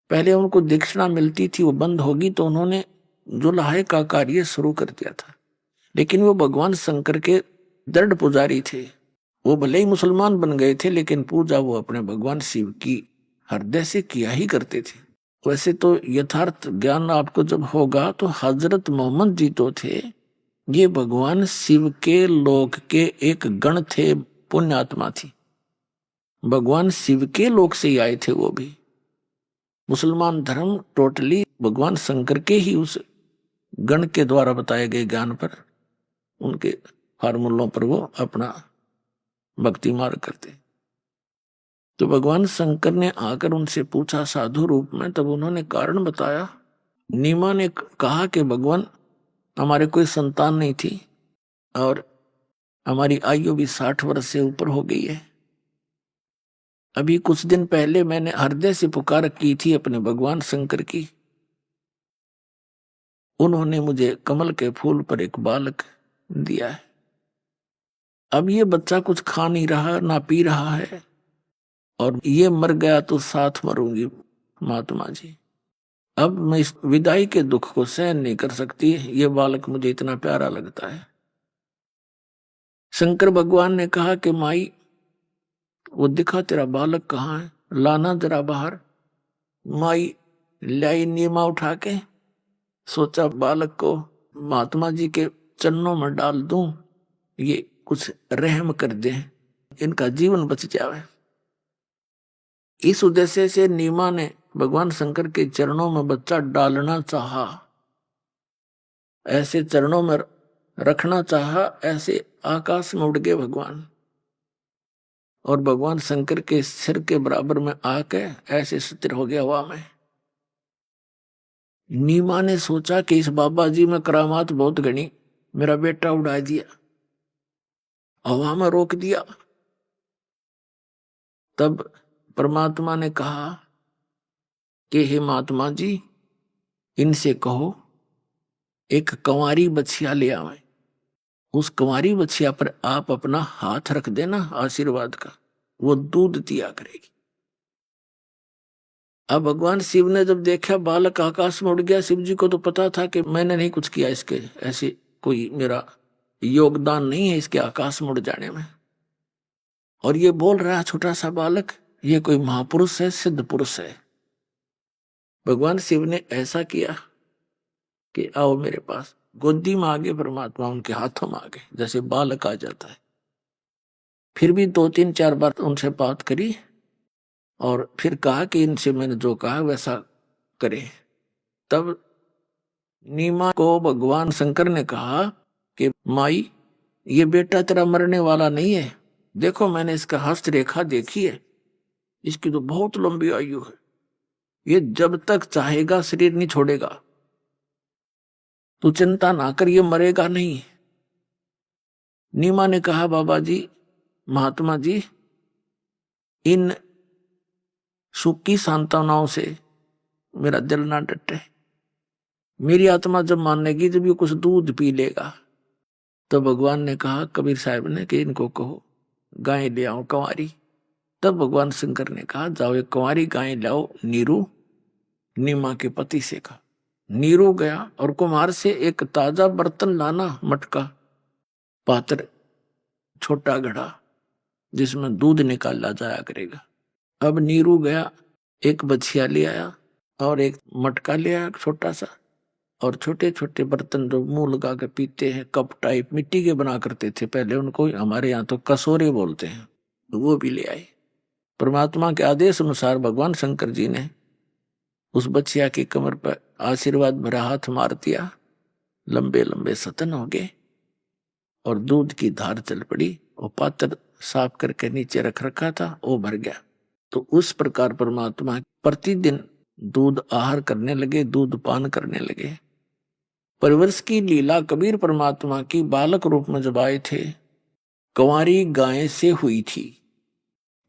पहले उनको दीक्षिणा मिलती थी, वो बंद होगी तो उन्होंने जुलाहे का कार्य शुरू कर दिया था। लेकिन वो भगवान शंकर के दृढ़ पुजारी थे। वो भले ही मुसलमान बन गए थे, लेकिन पूजा वो अपने भगवान शिव की हृदय से किया ही करते थे। वैसे तो यथार्थ ज्ञान आपको जब होगा तो हजरत मोहम्मद जी तो थे, ये भगवान शिव के लोक के एक गण थे, पुण्यात्मा थी। भगवान शिव के लोक से ही आए थे वो भी। मुसलमान धर्म टोटली भगवान शंकर के ही उस गण के द्वारा बताए गए ज्ञान पर, उनके फार्मूलों पर वो अपना भक्ति मार्ग करते। तो भगवान शंकर ने आकर उनसे पूछा साधु रूप में, तब उन्होंने कारण बताया। नीमा ने कहा कि भगवान हमारे कोई संतान नहीं थी और हमारी आयु भी 60 वर्ष से ऊपर हो गई है। अभी कुछ दिन पहले मैंने हृदय से पुकार की थी अपने भगवान शंकर की। उन्होंने मुझे कमल के फूल पर एक बालक दिया है। अब ये बच्चा कुछ खा नहीं रहा, ना पी रहा है, और ये मर गया तो साथ मरूंगी महात्मा जी। अब मैं इस विदाई के दुख को सहन नहीं कर सकती, ये बालक मुझे इतना प्यारा लगता है। शंकर भगवान ने कहा कि माई वो दिखा तेरा बालक कहाँ है, लाना जरा बाहर। माई लाई नीमा उठा के, सोचा बालक को महात्मा जी के चरणों में डाल दूं, ये कुछ रहम कर दे, इनका जीवन बच जावे। इस उद्देश्य से नीमा ने भगवान शंकर के चरणों में बच्चा डालना चाहा, ऐसे चरणों में रखना चाहा, ऐसे आकाश में उड़ गए भगवान, और भगवान शंकर के सिर के बराबर में आके ऐसे स्थिर हो गया हवा में। नीमा ने सोचा कि इस बाबा जी में करामात बहुत घनी, मेरा बेटा उड़ा दिया, हवा में रोक दिया। तब परमात्मा ने कहा कि हे महात्मा जी, इनसे कहो एक कंवारी बछिया ले आवे, उस कंवारी बछिया पर आप अपना हाथ रख देना आशीर्वाद का, वो दूध दिया करेगी। अब भगवान शिव ने जब देखा बालक आकाश में उड़ गया, शिव जी को तो पता था कि मैंने नहीं कुछ किया, इसके ऐसे कोई मेरा योगदान नहीं है इसके आकाश में उड़ जाने में। और ये बोल रहा है छोटा सा बालक, ये कोई महापुरुष है, सिद्ध पुरुष है। भगवान शिव ने ऐसा किया कि आओ मेरे पास, गोदी में आ गए परमात्मा, उनके हाथों में आ गए, जैसे बालक आ जाता है। फिर भी 2-3-4 बार उनसे बात करी और फिर कहा कि इनसे मैंने जो कहा वैसा करें। तब नीमा को भगवान शंकर ने कहा कि माई, ये बेटा तेरा मरने वाला नहीं है, देखो मैंने इसका हस्तरेखा देखी है, इसकी तो बहुत लंबी आयु है, ये जब तक चाहेगा शरीर नहीं छोड़ेगा, तू चिंता ना कर, ये मरेगा नहीं। नीमा ने कहा बाबा जी, महात्मा जी, इन सुखी सांत्वनाओं से मेरा दिल ना डटे, मेरी आत्मा जब मानेगी जब ये कुछ दूध पी लेगा। तो भगवान ने कहा कबीर साहब ने कि इनको कहो गाय ले आओ कंवारी। तब भगवान शंकर ने कहा जाओ एक कंवारी गाय लाओ, नीरू, नीमा के पति से कहा। नीरू गया और कुम्हार से एक ताजा बर्तन लाना, मटका, पात्र, छोटा घड़ा जिसमें दूध निकाला जाया करेगा। अब नीरू गया, एक बछिया ले आया और एक मटका ले आया छोटा सा, और छोटे छोटे बर्तन जो मुंह लगा के पीते हैं, कप टाइप मिट्टी के बना करते थे पहले, उनको हमारे यहाँ तो कसोरे बोलते हैं, वो भी ले आए। परमात्मा के आदेश अनुसार भगवान शंकर जी ने उस बछिया की कमर पर आशीर्वाद भरा हाथ मार दिया, लंबे लंबे सतन हो गए और दूध की धार चल पड़ी। और पात्र साफ करके नीचे रख रखा था, वो भर गया। तो उस प्रकार परमात्मा प्रतिदिन दूध आहार करने लगे, दूध पान करने लगे। परिवर्ष की लीला कबीर परमात्मा की बालक रूप में जब आए थे, कंवारी गाय से हुई थी।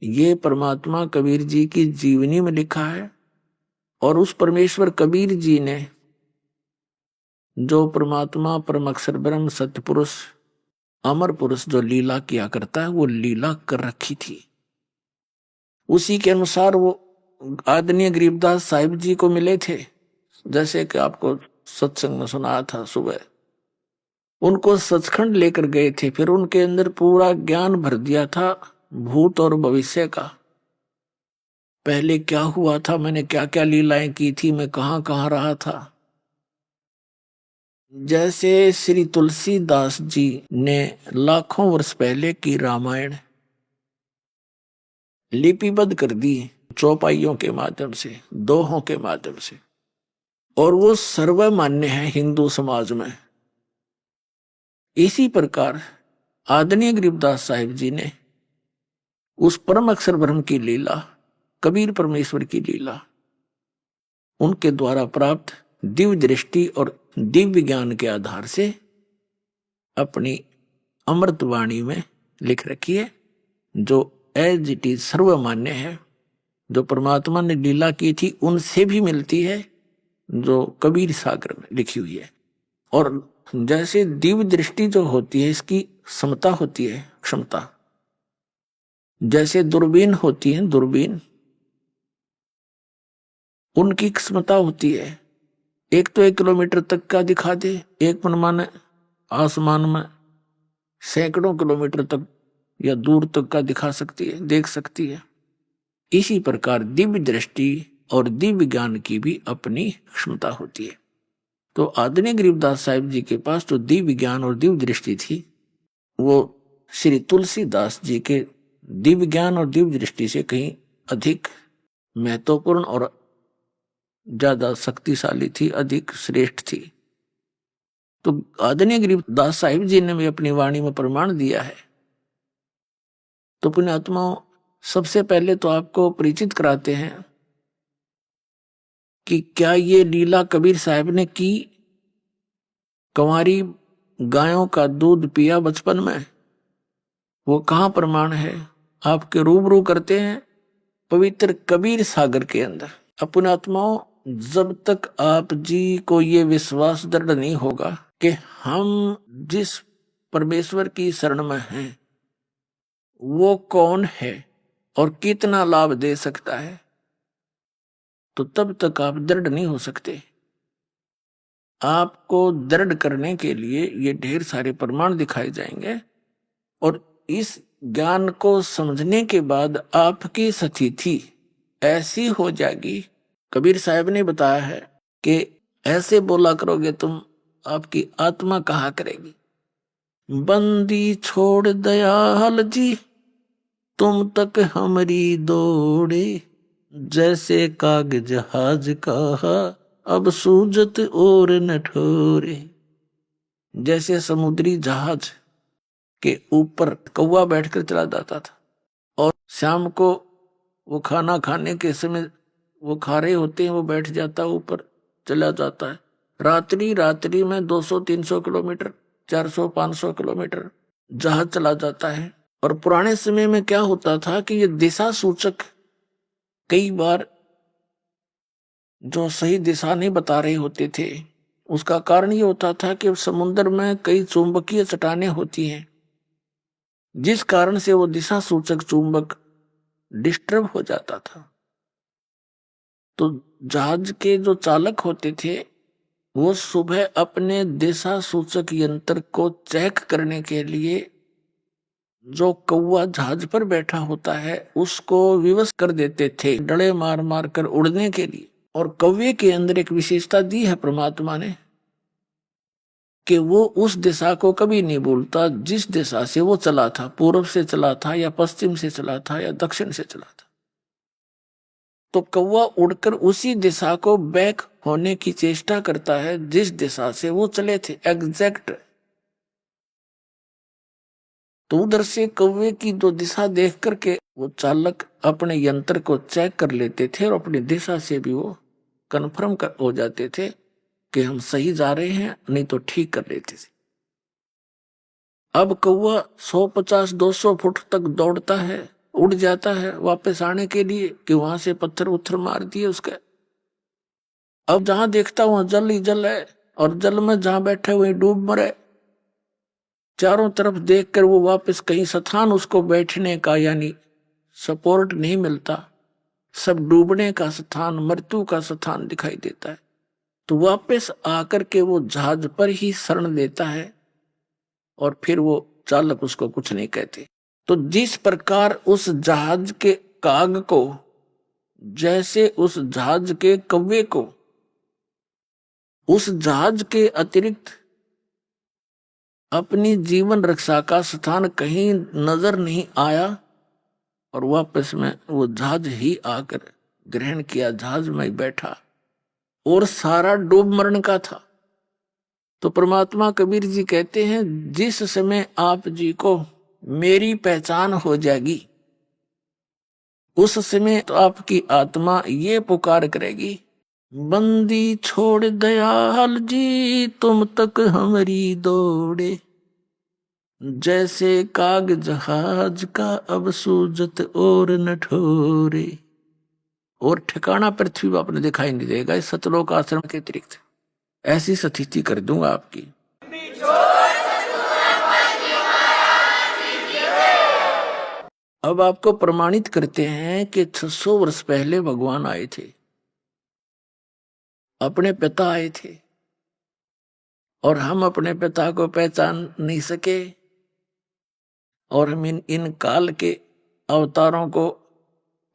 ये परमात्मा कबीर जी की जीवनी में लिखा है। और उस परमेश्वर कबीर जी ने जो परमात्मा परम अक्षर ब्रह्म सत्य पुरुष अमर पुरुष जो लीला किया करता है, वो लीला कर रखी थी। उसी के अनुसार वो आदरणीय गरीबदास साहिब जी को मिले थे, जैसे कि आपको सत्संग में सुनाया था सुबह। उनको सचखंड लेकर गए थे, फिर उनके अंदर पूरा ज्ञान भर दिया था भूत और भविष्य का। पहले क्या हुआ था, मैंने क्या क्या लीलाएं की थी, मैं कहां कहां रहा था। जैसे श्री तुलसीदास जी ने लाखों वर्ष पहले की रामायण लिपिबद्ध कर दी चौपाइयों के माध्यम से, दोहों के माध्यम से, और वो सर्वमान्य है हिंदू समाज में। इसी प्रकार आदरणीय गरीबदास साहिब जी ने उस परम अक्षर ब्रह्म की लीला, कबीर परमेश्वर की लीला, उनके द्वारा प्राप्त दिव्य दृष्टि और दिव्य ज्ञान के आधार से अपनी अमृत वाणी में लिख रखी है, जो एज इट इज सर्वमान्य है। जो परमात्मा ने लीला की थी उनसे भी मिलती है, जो कबीर सागर में लिखी हुई है। और जैसे दिव्य दृष्टि जो होती है, इसकी समता होती है, क्षमता, जैसे दूरबीन होती है, दूरबीन, उनकी क्षमता होती है। एक तो 1 किलोमीटर तक का दिखा दे, एक मनमाने आसमान में सैकड़ों किलोमीटर तक या दूर तक का दिखा सकती है, देख सकती है। इसी प्रकार दिव्य दृष्टि और दिव्य ज्ञान की भी अपनी क्षमता होती है। तो आदरणीय गरीबदास साहिब जी के पास जो दिव्य ज्ञान और दिव्य दृष्टि थी, वो श्री तुलसीदास जी के दिव्य ज्ञान और दिव्य दृष्टि से कहीं अधिक महत्वपूर्ण और ज्यादा शक्तिशाली थी, अधिक श्रेष्ठ थी। तो आदरणीय गरीबदास साहिब जी ने भी अपनी वाणी में प्रमाण दिया है। तो पुण्यात्माओं, सबसे पहले तो आपको परिचित कराते हैं कि क्या ये लीला कबीर साहब ने की। कंवारी गायों का दूध पिया बचपन में, वो कहां प्रमाण है? आपके रूबरू करते हैं पवित्र कबीर सागर के अंदर। अपने आत्माओं, जब तक आप जी को ये विश्वास दृढ़ नहीं होगा कि हम जिस परमेश्वर की शरण में हैं वो कौन है और कितना लाभ दे सकता है, तो तब तक आप दृढ़ नहीं हो सकते। आपको दृढ़ करने के लिए ये ढेर सारे प्रमाण दिखाए जाएंगे और इस ज्ञान को समझने के बाद आपकी स्थिति ऐसी हो जाएगी। कबीर साहब ने बताया है कि ऐसे बोला करोगे तुम, आपकी आत्मा कहा करेगी, बंदी छोड़ दयाल जी तुम तक हमारी दौड़े, जैसे काग जहाज कहा अब सूजत और न ठोरे। जैसे समुद्री जहाज के ऊपर कौवा बैठकर चला जाता था और शाम को वो खाना खाने के समय वो खा रहे होते हैं, वो बैठ जाता ऊपर चला जाता है। रात्रि रात्रि में 200-300 किलोमीटर, 400-500 किलोमीटर जहाज चला जाता है। और पुराने समय में क्या होता था कि ये दिशा सूचक कई बार जो सही दिशा नहीं बता रहे होते थे। उसका कारण ये होता था कि समुद्र में कई चुंबकीय चट्टानें होती हैं, जिस कारण से वो दिशा सूचक चुंबक डिस्टर्ब हो जाता था। तो जहाज के जो चालक होते थे वो सुबह अपने दिशा सूचक यंत्र को चेक करने के लिए जो कौवा जहाज पर बैठा होता है उसको विवश कर देते थे, डड़े मार मार कर उड़ने के लिए। और कौवे के अंदर एक विशेषता दी है परमात्मा ने कि वो उस दिशा को कभी नहीं भूलता जिस दिशा से वो चला था, पूर्व से चला था या पश्चिम से चला था या दक्षिण से चला था। तो कौवा उड़कर उसी दिशा को बैक होने की चेष्टा करता है जिस दिशा से वो चले थे, एग्जैक्ट। तो उधर से कौवे की जो दिशा देख करके वो चालक अपने यंत्र को चेक कर लेते थे और अपनी दिशा से भी वो कन्फर्म हो जाते थे कि हम सही जा रहे हैं, नहीं तो ठीक कर लेते थे। अब कौवा 150-200 फुट तक दौड़ता है, उड़ जाता है वापस आने के लिए कि वहां से पत्थर उत्थर मार दिए उसके। अब जहां देखता वहां जल ही जल है और जल में जहां बैठे वहीं डूब मरे। चारों तरफ देखकर वो वापस कहीं स्थान उसको बैठने का यानी सपोर्ट नहीं मिलता, सब डूबने का स्थान, मृत्यु का स्थान दिखाई देता है। तो वापस आकर के वो जहाज पर ही शरण लेता है और फिर वो चालक उसको कुछ नहीं कहते। तो जिस प्रकार उस जहाज के काग को, जैसे उस जहाज के कौवे को उस जहाज के अतिरिक्त अपनी जीवन रक्षा का स्थान कहीं नजर नहीं आया और वापस में वो जहाज ही आकर ग्रहण किया, जहाज में बैठा और सारा डूब मरण का था। तो परमात्मा कबीर जी कहते हैं जिस समय आप जी को मेरी पहचान हो जाएगी उस समय तो आपकी आत्मा ये पुकार करेगी, बंदी छोड़ दयाल जी तुम तक हमारी दौड़े, जैसे काग जहाज का अब सूजत और न ठोरे। और ठिकाना पृथ्वी पर आपने दिखाई नहीं देगा इस सतलोक आश्रम के अतिरिक्त। ऐसी स्थिति कर दूंगा आपकी। अब आपको प्रमाणित करते हैं कि 600 वर्ष पहले भगवान आए थे अपने पिता आए थे और हम अपने पिता को पहचान नहीं सके, और हम इन काल के अवतारों को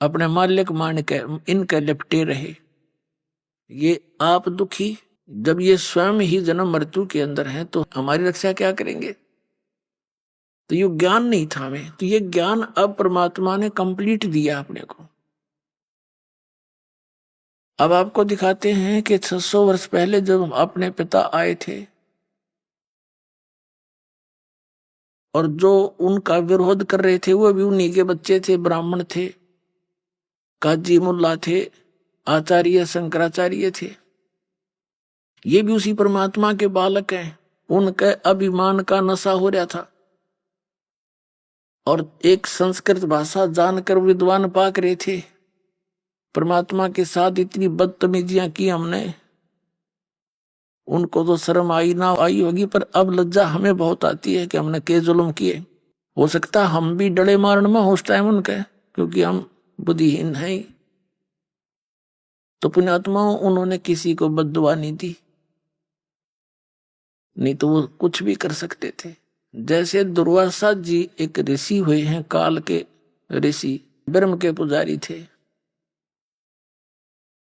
अपने मालिक मान के इनके लिपटे रहे। ये आप दुखी, जब ये स्वयं ही जन्म मृत्यु के अंदर हैं तो हमारी रक्षा क्या करेंगे? तो ये ज्ञान नहीं था हमें, तो ये ज्ञान अब परमात्मा ने कंप्लीट दिया अपने को। अब आपको दिखाते हैं कि 600 वर्ष पहले जब अपने पिता आए थे और जो उनका विरोध कर रहे थे वो भी उन्हीं के बच्चे थे, ब्राह्मण थे, काजी मुल्ला थे, आचार्य शंकराचार्य थे। ये भी उसी परमात्मा के बालक हैं। उनके अभिमान का नशा हो रहा था और एक संस्कृत भाषा जानकर विद्वान पाक रहे थे। परमात्मा के साथ इतनी बदतमीजियां की हमने, उनको तो शर्म आई ना आई होगी, पर अब लज्जा हमें बहुत आती है कि हमने के जुल्म किए। हो सकता हम भी डले मारन में उस टाइम उनके, क्योंकि हम बुद्धिहीन हैं। तो पुण्यात्माओं, उन्होंने किसी को बद्दुआ नहीं दी, नहीं तो वो कुछ भी कर सकते थे। जैसे दुर्वासा जी एक ऋषि हुए हैं, काल के ऋषि, ब्रह्म के पुजारी थे,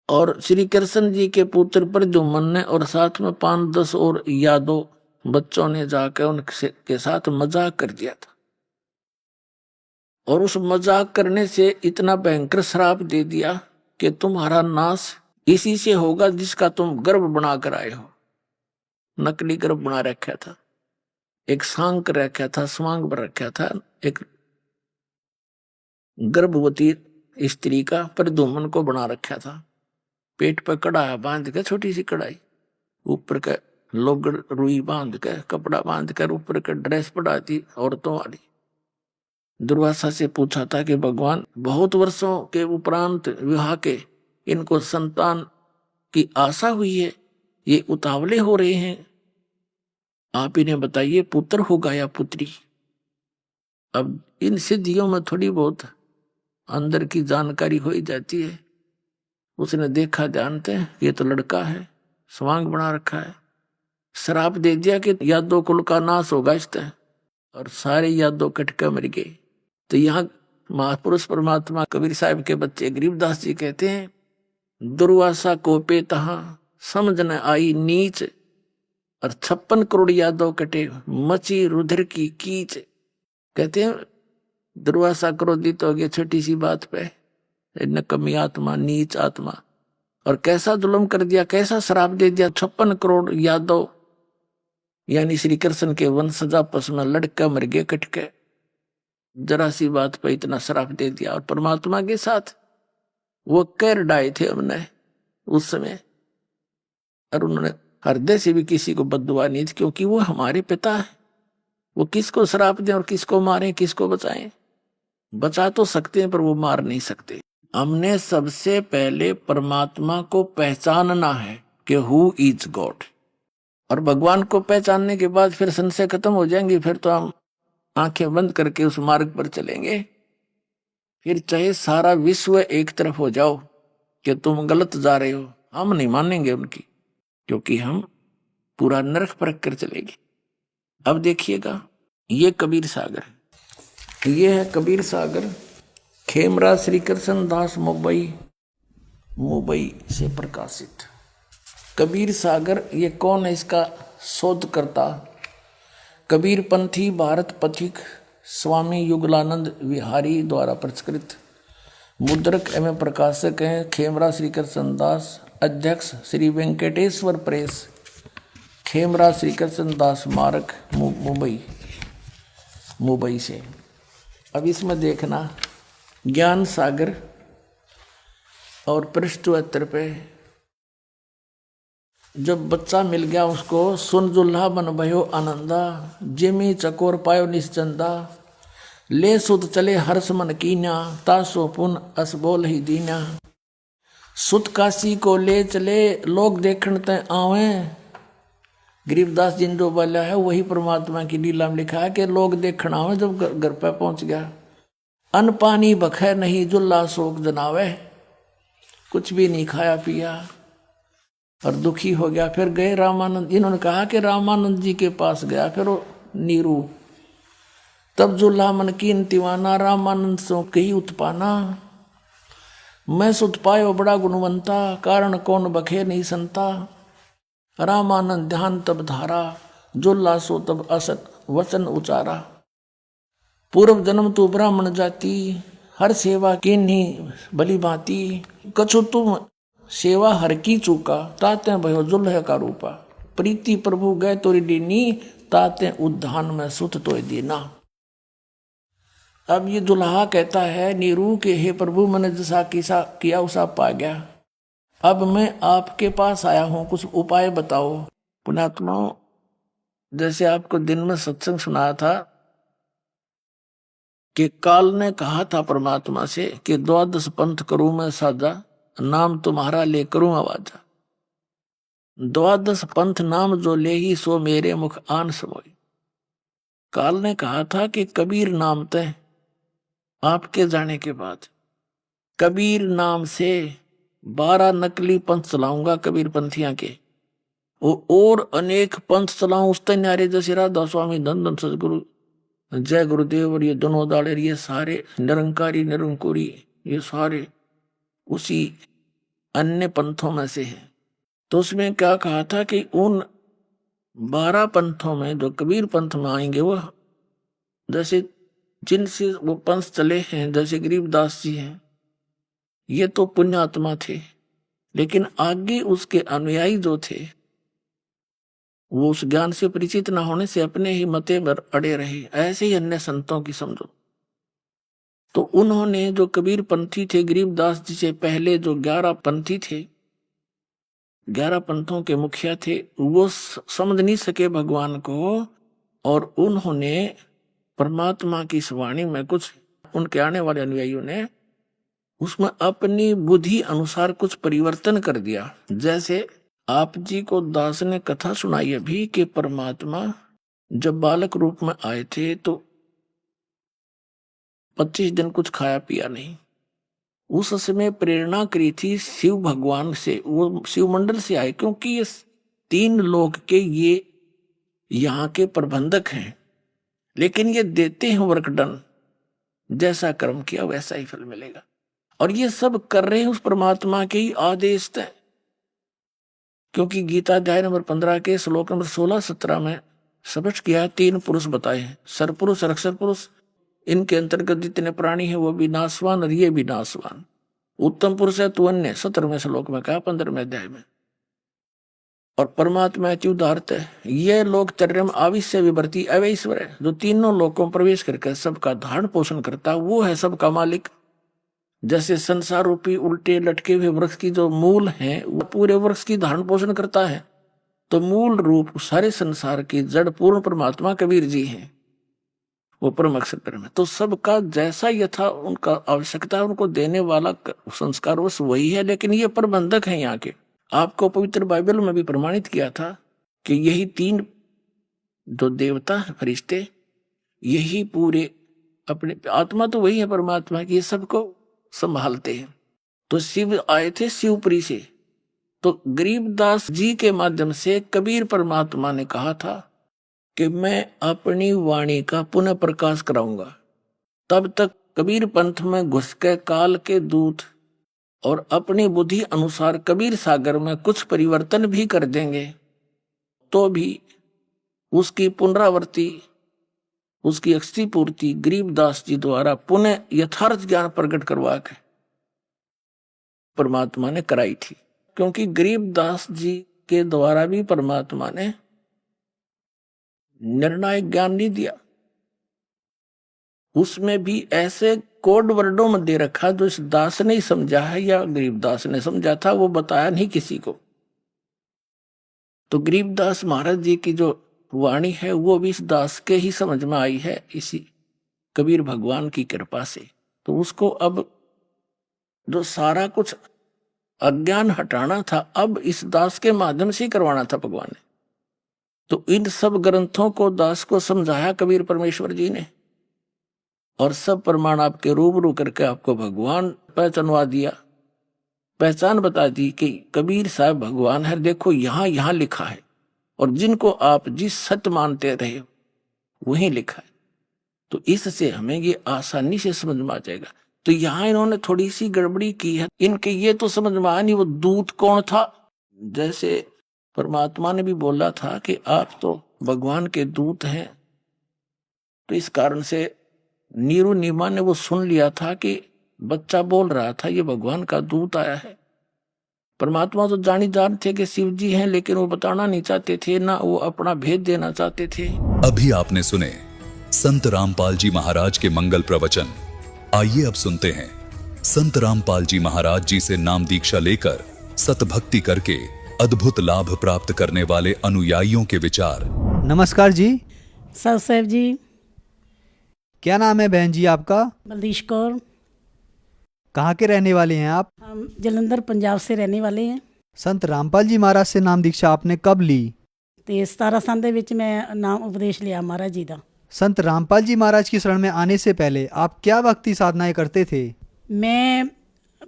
और श्री कृष्ण जी के पुत्र प्रद्युम्न ने और साथ में 5-10 और यादव बच्चों ने जाकर उनके साथ मजाक कर दिया था, और उस मजाक करने से इतना भयंकर श्राप दे दिया कि तुम्हारा नाश इसी से होगा जिसका तुम गर्भ बना कर आए हो। नकली गर्भ बना रखा था, एक सांक रखा था, स्वांग पर रखा था, एक गर्भवती स्त्री का प्रद्युम्न को बना रखा था। पेट पर कड़ा बांध कर, छोटी सी कड़ाई, ऊपर का लोग रुई बांध कर, कपड़ा बांध कर, ऊपर का ड्रेस पड़ा दी औरतों वाली। दुर्वासा से पूछा था कि भगवान, बहुत वर्षों के उपरांत विवाह के इनको संतान की आशा हुई है, ये उतावले हो रहे हैं, आप इन्हें बताइए पुत्र होगा या पुत्री। अब इन सिद्धियों में थोड़ी बहुत अंदर की जानकारी हो ही जाती है। उसने देखा, जानते हैं ये तो लड़का है, स्वांग बना रखा है, श्राप दे दिया कि यादव कुल का नाश होगा इस तरह, और सारे यादव कटके मर गए। तो यहाँ महापुरुष परमात्मा कबीर साहब के बच्चे गरीबदास जी कहते हैं, दुर्वासा को पे तहां समझ न आई नीच, और 56 करोड़ यादव कटे मची रुधिर की कीच। कहते हैं दुर्वासा क्रोधित हो गया छोटी सी बात पे, नकमी आत्मा, नीच आत्मा, और कैसा जुल्म कर दिया, कैसा श्राप दे दिया। 56 करोड़ यादव यानी श्री कृष्ण के वंशज आपस में लड़का मर गए कटके, जरा सी बात पे इतना श्राप दे दिया। और परमात्मा के साथ वो कर डाए थे हमने उस समय, और उन्होंने हृदय से भी किसी को बद्दुआ नहीं थी, क्योंकि वो हमारे पिता है। वो किसको श्राप दें और किसको मारें, किसको बचाएं? बचा तो सकते हैं पर वो मार नहीं सकते। हमने सबसे पहले परमात्मा को पहचानना है कि हु इज गॉड, और भगवान को पहचानने के बाद फिर संशय खत्म हो जाएंगे। फिर तो हम आंखें बंद करके उस मार्ग पर चलेंगे। फिर चाहे सारा विश्व एक तरफ हो जाओ कि तुम गलत जा रहे हो, हम नहीं मानेंगे उनकी, क्योंकि हम पूरा नरक परख कर चलेंगे। अब देखिएगा, ये कबीर सागर है, ये है कबीर सागर, खेमरा श्री कृष्ण दास मुंबई से प्रकाशित। कबीर सागर ये कौन है? इसका शोधकर्ता कबीर पंथी भारत पथिक स्वामी युगलानंद विहारी द्वारा पुरस्कृत मुद्रक एवं प्रकाशक हैं खेमरा श्री कृष्ण दास, अध्यक्ष श्री वेंकटेश्वर प्रेस, खेमरा श्री कृष्ण दास स्मारक मुंबई से। अब इसमें देखना, ज्ञान सागर और पृष्ठ 72 पे, जब बच्चा मिल गया उसको, सुन जुल्हा बन भयो आनंदा, जिमी चकोर पायो निश्चंदा, ले सुत चले हर्ष मन कीन्या, तासो पुन अस बोल ही दीन्या। सुत काशी को ले चले लोग देखण ते आवे। गरीबदास जी ने जो बोला है वही परमात्मा की लीला में लिखा है कि लोग देखण आवे। जब घर पे पहुंच गया, अन्न पानी बखे नहीं जुल्ला शोक जनावे, कुछ भी नहीं खाया पिया, और दुखी हो गया। फिर गए रामानंद, इन्होंने कहा कि रामानंद जी के पास गया। फिर वो नीरू, तब जुल्हा मन की दीवाना, रामानंद सो कही उत्पाना, मैं सुत पायो बड़ा गुणवंता, कारण कौन बखे नहीं संता। रामानंद ध्यान तब धारा, जुल्हा सो तब असत वचन उचारा। पूर्व जन्म तू ब्राह्मण जाति, हर सेवा की नहीं भली भांति। कछु तुम सेवा हर की चूका, ताते भयो जुल्ह का रूपा। प्रीति प्रभु गए तोरी दीनी, ताते उद्धान में सुत तो दीना। अब ये दुल्हा कहता है नीरू के हे प्रभु, मैंने जैसा किया उसा पा गया, अब मैं आपके पास आया हूं, कुछ उपाय बताओ। पुण्यात्मा, जैसे आपको दिन में सत्संग सुनाया था कि काल ने कहा था परमात्मा से कि 12 पंथ करूं मैं साजा, नाम तुम्हारा ले करूं आवाजा। 12 पंथ नाम जो ले ही, सो मेरे मुख आन समोई। काल ने कहा था कि कबीर नाम तय, आपके जाने के बाद कबीर नाम से 12 नकली पंथ चलाऊंगा कबीर पंथियां के, और अनेक पंथ चलाऊं उस न्यारे, जैसे राधा स्वामी, धन धन सदगुरु, जय गुरुदेव और ये दोनों दाड़े, ये सारे निरंकारी निरंकुरी, ये सारे उसी अन्य पंथों में से हैं। तो उसमें क्या कहा था कि उन 12 पंथों में जो कबीर पंथ में आएंगे, वो जैसे जिनसे वो पंथ चले हैं, जैसे गरीबदास जी हैं, ये तो पुण्यात्मा थे, लेकिन आगे उसके अनुयायी जो थे वो उस ज्ञान से परिचित न होने से अपने ही मते पर अड़े रहे। ऐसे ही अन्य संतों की समझो। तो उन्होंने जो कबीर पंथी थे, गरीबदास जी से पहले जो 11 पंथी थे, 11 पंथों के मुखिया थे, वो समझ नहीं सके भगवान को, और उन्होंने परमात्मा की इस वाणी में कुछ, उनके आने वाले अनुयायियों ने उसमें अपनी बुद्धि अनुसार कुछ परिवर्तन कर दिया। जैसे आप जी को दास ने कथा सुनाई अभी कि परमात्मा जब बालक रूप में आए थे तो 25 दिन कुछ खाया पिया नहीं। उस समय प्रेरणा करी थी शिव भगवान से, वो शिव मंडल से आए, क्योंकि ये 3 लोक के ये यहाँ के प्रबंधक हैं, लेकिन ये देते हैं वर्कडन, जैसा कर्म किया वैसा ही फल मिलेगा। और ये सब कर रहे हैं उस परमात्मा के ही आदेश तय, क्योंकि गीता अध्याय नंबर 15 के श्लोक नंबर 16-17 में स्पष्ट किया है, 3 पुरुष बताए हैं, सरपुरुष, अक्षर पुरुष, इनके अंतर्गत जितने प्राणी हैं वो भी नाशवान और ये भी नाशवान। उत्तम पुरुष है तो अन्य, 17वें श्लोक में कहा, 15वें अध्याय में। और परमात्मा अत्युदारत है, ये लोग चर्यम आविश्य विवर्ती अवैश्वर है, जो तीनों लोकों में प्रवेश करके सबका धारण पोषण करता, वो है सबका मालिक। जैसे संसार रूपी उल्टे लटके हुए वृक्ष की जो मूल हैं, वो पूरे वृक्ष की धारण पोषण करता है, तो मूल रूप सारे संसार की जड़ पूर्ण परमात्मा कबीर जी हैं, वो परम अक्षर परम है। तो सबका जैसा यथा उनका आवश्यकता उनको देने वाला संस्कार वश वही है, लेकिन ये प्रबंधक है यहाँ के। आपको पवित्र बाइबल में भी प्रमाणित किया था कि यही 3 जो देवता है, फरिश्ते, यही पूरे अपने, आत्मा तो वही है परमात्मा की, ये सबको संभालते हैं। तो शिव आए थे शिवपुरी से, तो गरीबदास जी के माध्यम से कबीर परमात्मा ने कहा था कि मैं अपनी वाणी का पुनः प्रकाश कराऊंगा। तब तक कबीर पंथ में घुस के काल के दूत और अपनी बुद्धि अनुसार कबीर सागर में कुछ परिवर्तन भी कर देंगे, तो भी उसकी पुनरावृत्ति, उसकी अक्षति पूर्ति गरीबदास जी द्वारा पुनः यथार्थ ज्ञान प्रकट करवा के परमात्मा ने कराई थी। क्योंकि गरीबदास जी के द्वारा भी परमात्मा ने निर्णायक ज्ञान नहीं दिया, उसमें भी ऐसे कोड वर्डों में दे रखा जो इस दास ने ही समझा है या गरीबदास ने समझा था, वो बताया नहीं किसी को। तो गरीबदास महाराज जी की जो वाणी है वो भी इस दास के ही समझ में आई है, इसी कबीर भगवान की कृपा से। तो उसको अब जो सारा कुछ अज्ञान हटाना था, अब इस दास के माध्यम से ही करवाना था भगवान ने। तो इन सब ग्रंथों को दास को समझाया कबीर परमेश्वर जी ने, और सब प्रमाण आपके रूबरू करके आपको भगवान पहचानवा दिया। पहचान बता दी कि कबीर साहब भगवान है, देखो यहाँ यहाँ लिखा है, और जिनको आप जिस सत्य मानते रहे हो वही लिखा है। तो इससे हमें ये आसानी से समझ में आ जाएगा। तो यहाँ इन्होंने थोड़ी सी गड़बड़ी की है, इनके ये तो समझ में आया नहीं वो दूत कौन था। जैसे परमात्मा ने भी बोला था कि आप तो भगवान के दूत हैं, तो इस कारण से नीरू नीमा ने वो सुन लिया था कि बच्चा बोल रहा था ये भगवान का दूत आया है। परमात्मा तो जानी जान थे कि शिव जी हैं, लेकिन वो बताना नहीं चाहते थे, ना वो अपना भेद देना चाहते थे। अभी आपने सुने संत रामपाल जी महाराज के मंगल प्रवचन। आइए अब सुनते हैं संत रामपाल जी महाराज जी से नाम दीक्षा लेकर सतभक्ति करके अद्भुत लाभ प्राप्त करने वाले अनुयायियों के विचार। नमस्कार जी। सत साहब जी। क्या नाम है बहन जी आपका? बलदीश कौर। कहाँ के रहने वाले हैं आप? हम जलंधर पंजाब से रहने वाले हैं। संत रामपाल जी महाराज से नाम दीक्षा आपने कब ली? ਤੇ 17 ਸਾਲ ਦੇ ਵਿੱਚ ਮੈਂ ਨਾਮ ਉਪਦੇਸ਼ ਲਿਆ महाराज जी ਦਾ। संत रामपाल जी महाराज की शरण में आने से पहले आप क्या भक्ति साधनाएं करते थे? मैं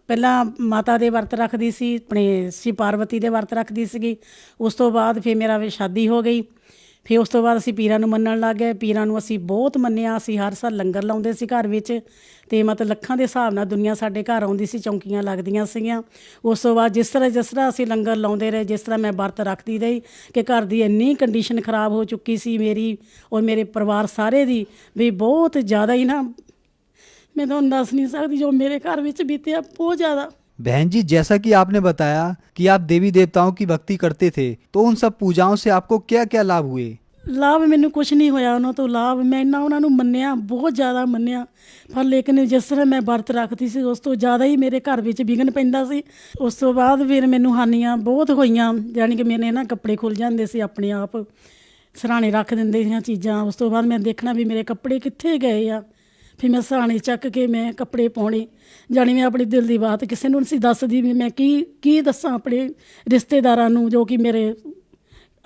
ਪਹਿਲਾਂ ਮਾਤਾ ਦੇ ਵਰਤ ਰੱਖਦੀ ਸੀ, ਆਪਣੇ ਸ਼ਿਵ ਪਾਰਵਤੀ ਦੇ ਵਰਤ ਰੱਖਦੀ ਸੀਗੀ। ਉਸ ਤੋਂ ਬਾਅਦ ਫਿਰ ਮੇਰਾ ਸ਼ਾਦੀ ਹੋ ਗਈ। ਫਿਰ ਉਸ ਤੋਂ ਬਾਅਦ ਅਸੀਂ ਪੀਰਾਂ ਨੂੰ ਮੰਨਣ ਲੱਗ ਗਏ। ਪੀਰਾਂ ਨੂੰ ਅਸੀਂ ਬਹੁਤ ਮੰਨਿਆ। ਅਸੀਂ ਹਰ ਸਾਲ ਲੰਗਰ ਲਾਉਂਦੇ ਸੀ ਘਰ ਵਿੱਚ, ਅਤੇ ਮਤਲਬ ਲੱਖਾਂ ਦੇ ਹਿਸਾਬ ਨਾਲ ਦੁਨੀਆ ਸਾਡੇ ਘਰ ਆਉਂਦੀ ਸੀ, ਚੌਂਕੀਆਂ ਲੱਗਦੀਆਂ ਸੀਗੀਆਂ। ਉਸ ਤੋਂ ਬਾਅਦ ਜਿਸ ਤਰ੍ਹਾਂ ਅਸੀਂ ਲੰਗਰ ਲਾਉਂਦੇ ਰਹੇ, ਜਿਸ ਤਰ੍ਹਾਂ ਮੈਂ ਵਰਤ ਰੱਖਦੀ ਰਹੀ ਕਿ ਘਰ ਦੀ ਇੰਨੀ ਕੰਡੀਸ਼ਨ ਖਰਾਬ ਹੋ ਚੁੱਕੀ ਸੀ ਮੇਰੀ ਔਰ ਮੇਰੇ ਪਰਿਵਾਰ ਸਾਰੇ ਦੀ, ਵੀ ਬਹੁਤ ਜ਼ਿਆਦਾ ਹੀ ਨਾ, मैं तो दस नहीं सकती जो मेरे घर में बीते बहुत ज़्यादा। बहन जी, जैसा कि आपने बताया कि आप देवी देवताओं की भक्ति करते थे, तो उन सब पूजाओं से आपको क्या क्या लाभ हुए? लाभ मैंने कुछ नहीं होया उन्होंने तो लाभ मैं इन्ना उन्होंने मन्निया, बहुत ज़्यादा मन्निया, पर लेकिन जिस तरह मैं वरत रखती सी उस तो ज़्यादा ही मेरे घर में विघन पैंदा सी। उस तो बाद फिर मैनू हानियाँ बहुत होईयां, यानी कि मेरे ना कपड़े खुल जाते सी अपने आप, सराहने रख देंदे सी चीज़ां। उस तो बाद मैं देखना भी मेरे कपड़े कित्थे गए आ, फिर मैं सराहने चक के मैं कपड़े पाने, जानी मैं अपनी दिल की बात किसी नूं नहीं दसदी भी मैं की दसां अपने रिश्तेदारां नूं, जो कि मेरे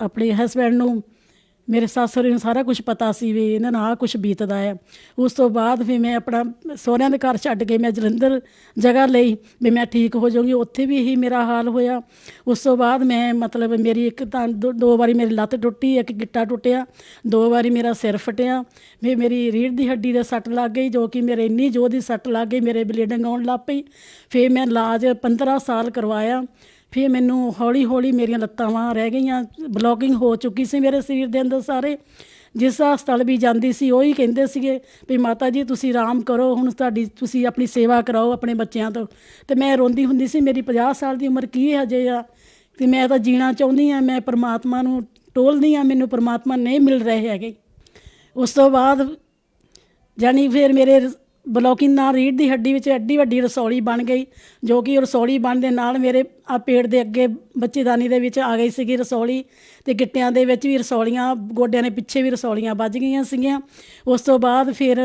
अपने हसबैंड नूं, मेरे सੱਸ ਸਹੁਰੇ ਨੂੰ सारा कुछ पता सी भी इन्हां नाल आ कुछ बीतदा है। उस तो बाद फिर मैं अपना सहुरिਆਂ ਦੇ घर छड्ड के मैं जलंधर जगह लई भी मैं ठीक हो जाऊँगी, उत्थे भी यही मेरा हाल होया। उस तो बाद मैं मतलब मेरी एक दो बारी मेरी लत्त टुटी, एक गिट्टा टुटिया, 2 बारी मेरा सिर फटिया, फिर मेरी रीढ़ की हड्डी दे सट लग गई, जो कि मेरे इन्नी जोर दी सट लग गई, मेरे ब्लीडिंग आउण लग पई। फिर मैं इलाज 15 साल करवाया। फिर मैनू हौली हौली मेरिया लत्तां बांह रह गईयां, ब्लॉकिंग हो चुकी सी मेरे शरीर के अंदर सारे। जिस हस्पताल भी जाती सी ਉਹੀ ਕਹਿੰਦੇ ਸੀਗੇ भी माता जी तुसी आराम करो, हुण तुहाडी तुसी अपनी सेवा कराओ अपने बच्चों तो। तो मैं रोंदी हुंदी सी, मेरी 50 साल की उम्र की हजे आ, ते मैं तो जीना चाहुंदी हाँ, मैं परमात्मा नूं टोलदी हाँ, मैनू परमात्मा नहीं मिल रहे हैगे। उस तो बाद जानी फिर मेरे ब्लॉकिंग नाल रीढ़ की हड्डी विच एड्डी वड्डी रसौली बन गई, जो कि रसौली बन दे नाल मेरे आ पेट के अगे बच्चेदानी दे विच आ गई सीगी रसौली, ते गिट्टियां दे विच भी रसौलियां, गोड्यां दे पिछे भी रसौलियां बज गईयां सीगीयां। उस तो बाद फिर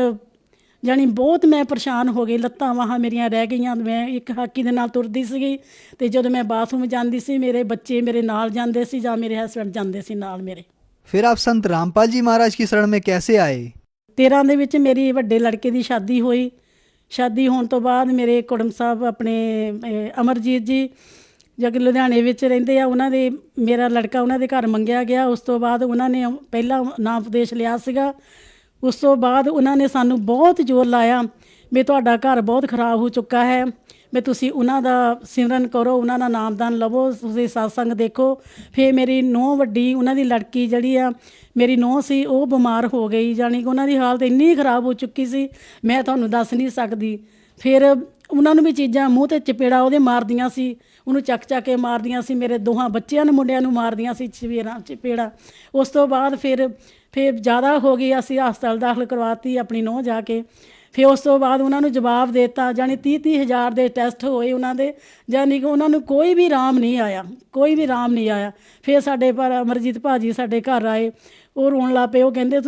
जानी बहुत मैं परेशान हो गई, लत्तां बाहां मेरियां रह गईयां। मैं एक हाकी दे नाल तुरदी सीगी, ते जदों मैं बाथरूम जांदी सी मेरे बच्चे मेरे नाल जांदे सी जां मेरे हसबैंड जांदे सी नाल मेरे। फिर आप संत रामपाल जी महाराज की शरण में कैसे आए? 13 ਦੇ ਵਿੱਚ ਮੇਰੀ ਵੱਡੇ ਲੜਕੇ ਦੀ ਸ਼ਾਦੀ ਹੋਈ। ਸ਼ਾਦੀ ਹੋਣ ਤੋਂ ਬਾਅਦ ਮੇਰੇ ਕੁੜਮ ਸਾਹਿਬ ਆਪਣੇ ਅਮਰਜੀਤ ਜੀ ਜੋ ਕਿ ਲੁਧਿਆਣੇ ਵਿੱਚ ਰਹਿੰਦੇ ਆ, ਉਹਨਾਂ ਦੇ ਮੇਰਾ ਲੜਕਾ ਉਹਨਾਂ ਦੇ ਘਰ ਮੰਗਿਆ ਗਿਆ। ਉਸ ਤੋਂ ਬਾਅਦ ਉਹਨਾਂ ਨੇ ਪਹਿਲਾਂ ਨਾਮ ਉਪਦੇਸ਼ ਲਿਆ ਸੀਗਾ। ਉਸ ਤੋਂ ਬਾਅਦ ਉਹਨਾਂ ਨੇ ਸਾਨੂੰ ਬਹੁਤ ਜ਼ੋਰ ਲਾਇਆ ਵੀ ਤੁਹਾਡਾ ਘਰ ਬਹੁਤ ਖਰਾਬ ਹੋ ਚੁੱਕਾ ਹੈ, ਵੀ ਤੁਸੀਂ ਉਹਨਾਂ ਦਾ ਸਿਮਰਨ ਕਰੋ, ਉਹਨਾਂ ਦਾ ਨਾਮਦਾਨ ਲਵੋ, ਤੁਸੀਂ ਸਤਸੰਗ ਦੇਖੋ। ਫਿਰ ਮੇਰੀ ਨੂੰਹ ਵੱਡੀ, ਉਹਨਾਂ ਦੀ ਲੜਕੀ ਜਿਹੜੀ ਆ ਮੇਰੀ ਨੂੰਹ ਸੀ, ਉਹ ਬਿਮਾਰ ਹੋ ਗਈ, ਜਾਣੀ ਕਿ ਉਹਨਾਂ ਦੀ ਹਾਲਤ ਇੰਨੀ ਖਰਾਬ ਹੋ ਚੁੱਕੀ ਸੀ ਮੈਂ ਤੁਹਾਨੂੰ ਦੱਸ ਨਹੀਂ ਸਕਦੀ। ਫਿਰ ਉਹਨਾਂ ਨੂੰ ਵੀ ਚੀਜ਼ਾਂ ਮੂੰਹ 'ਤੇ ਚਪੇੜਾ ਉਹਦੇ ਮਾਰਦੀਆਂ ਸੀ, ਉਹਨੂੰ ਚੱਕ ਕੇ ਮਾਰਦੀਆਂ ਸੀ, ਮੇਰੇ ਦੋਹਾਂ ਬੱਚਿਆਂ ਨੂੰ ਮੁੰਡਿਆਂ ਨੂੰ ਮਾਰਦੀਆਂ ਸੀ ਚਪੇੜਾ। ਉਸ ਤੋਂ ਬਾਅਦ ਫਿਰ ਜ਼ਿਆਦਾ ਹੋ ਗਈ, ਅਸੀਂ ਹਸਪਤਾਲ ਦਾਖਲ ਕਰਵਾਤੀ ਆਪਣੀ ਨੂੰਹ ਜਾ ਕੇ। ਫਿਰ ਉਸ ਤੋਂ ਬਾਅਦ ਉਹਨਾਂ ਨੂੰ ਜਵਾਬ ਦੇ ਦਿੱਤਾ, ਜਾਣੀ 30 ਹਜ਼ਾਰ ਦੇ ਟੈਸਟ ਹੋਏ ਉਹਨਾਂ ਦੇ, ਜਾਣੀ ਕਿ ਉਹਨਾਂ ਨੂੰ ਕੋਈ ਵੀ ਆਰਾਮ ਨਹੀਂ ਆਇਆ, ਕੋਈ ਵੀ ਆਰਾਮ ਨਹੀਂ ਆਇਆ। ਫਿਰ ਸਾਡੇ ਪਰ ਅਮਰਜੀਤ ਭਾਜੀ ਸਾਡੇ ਘਰ ਆਏ, ਉਹ ਰੋਣ ਲੱਗ ਪਏ, ਉਹ ਕਹਿੰਦੇ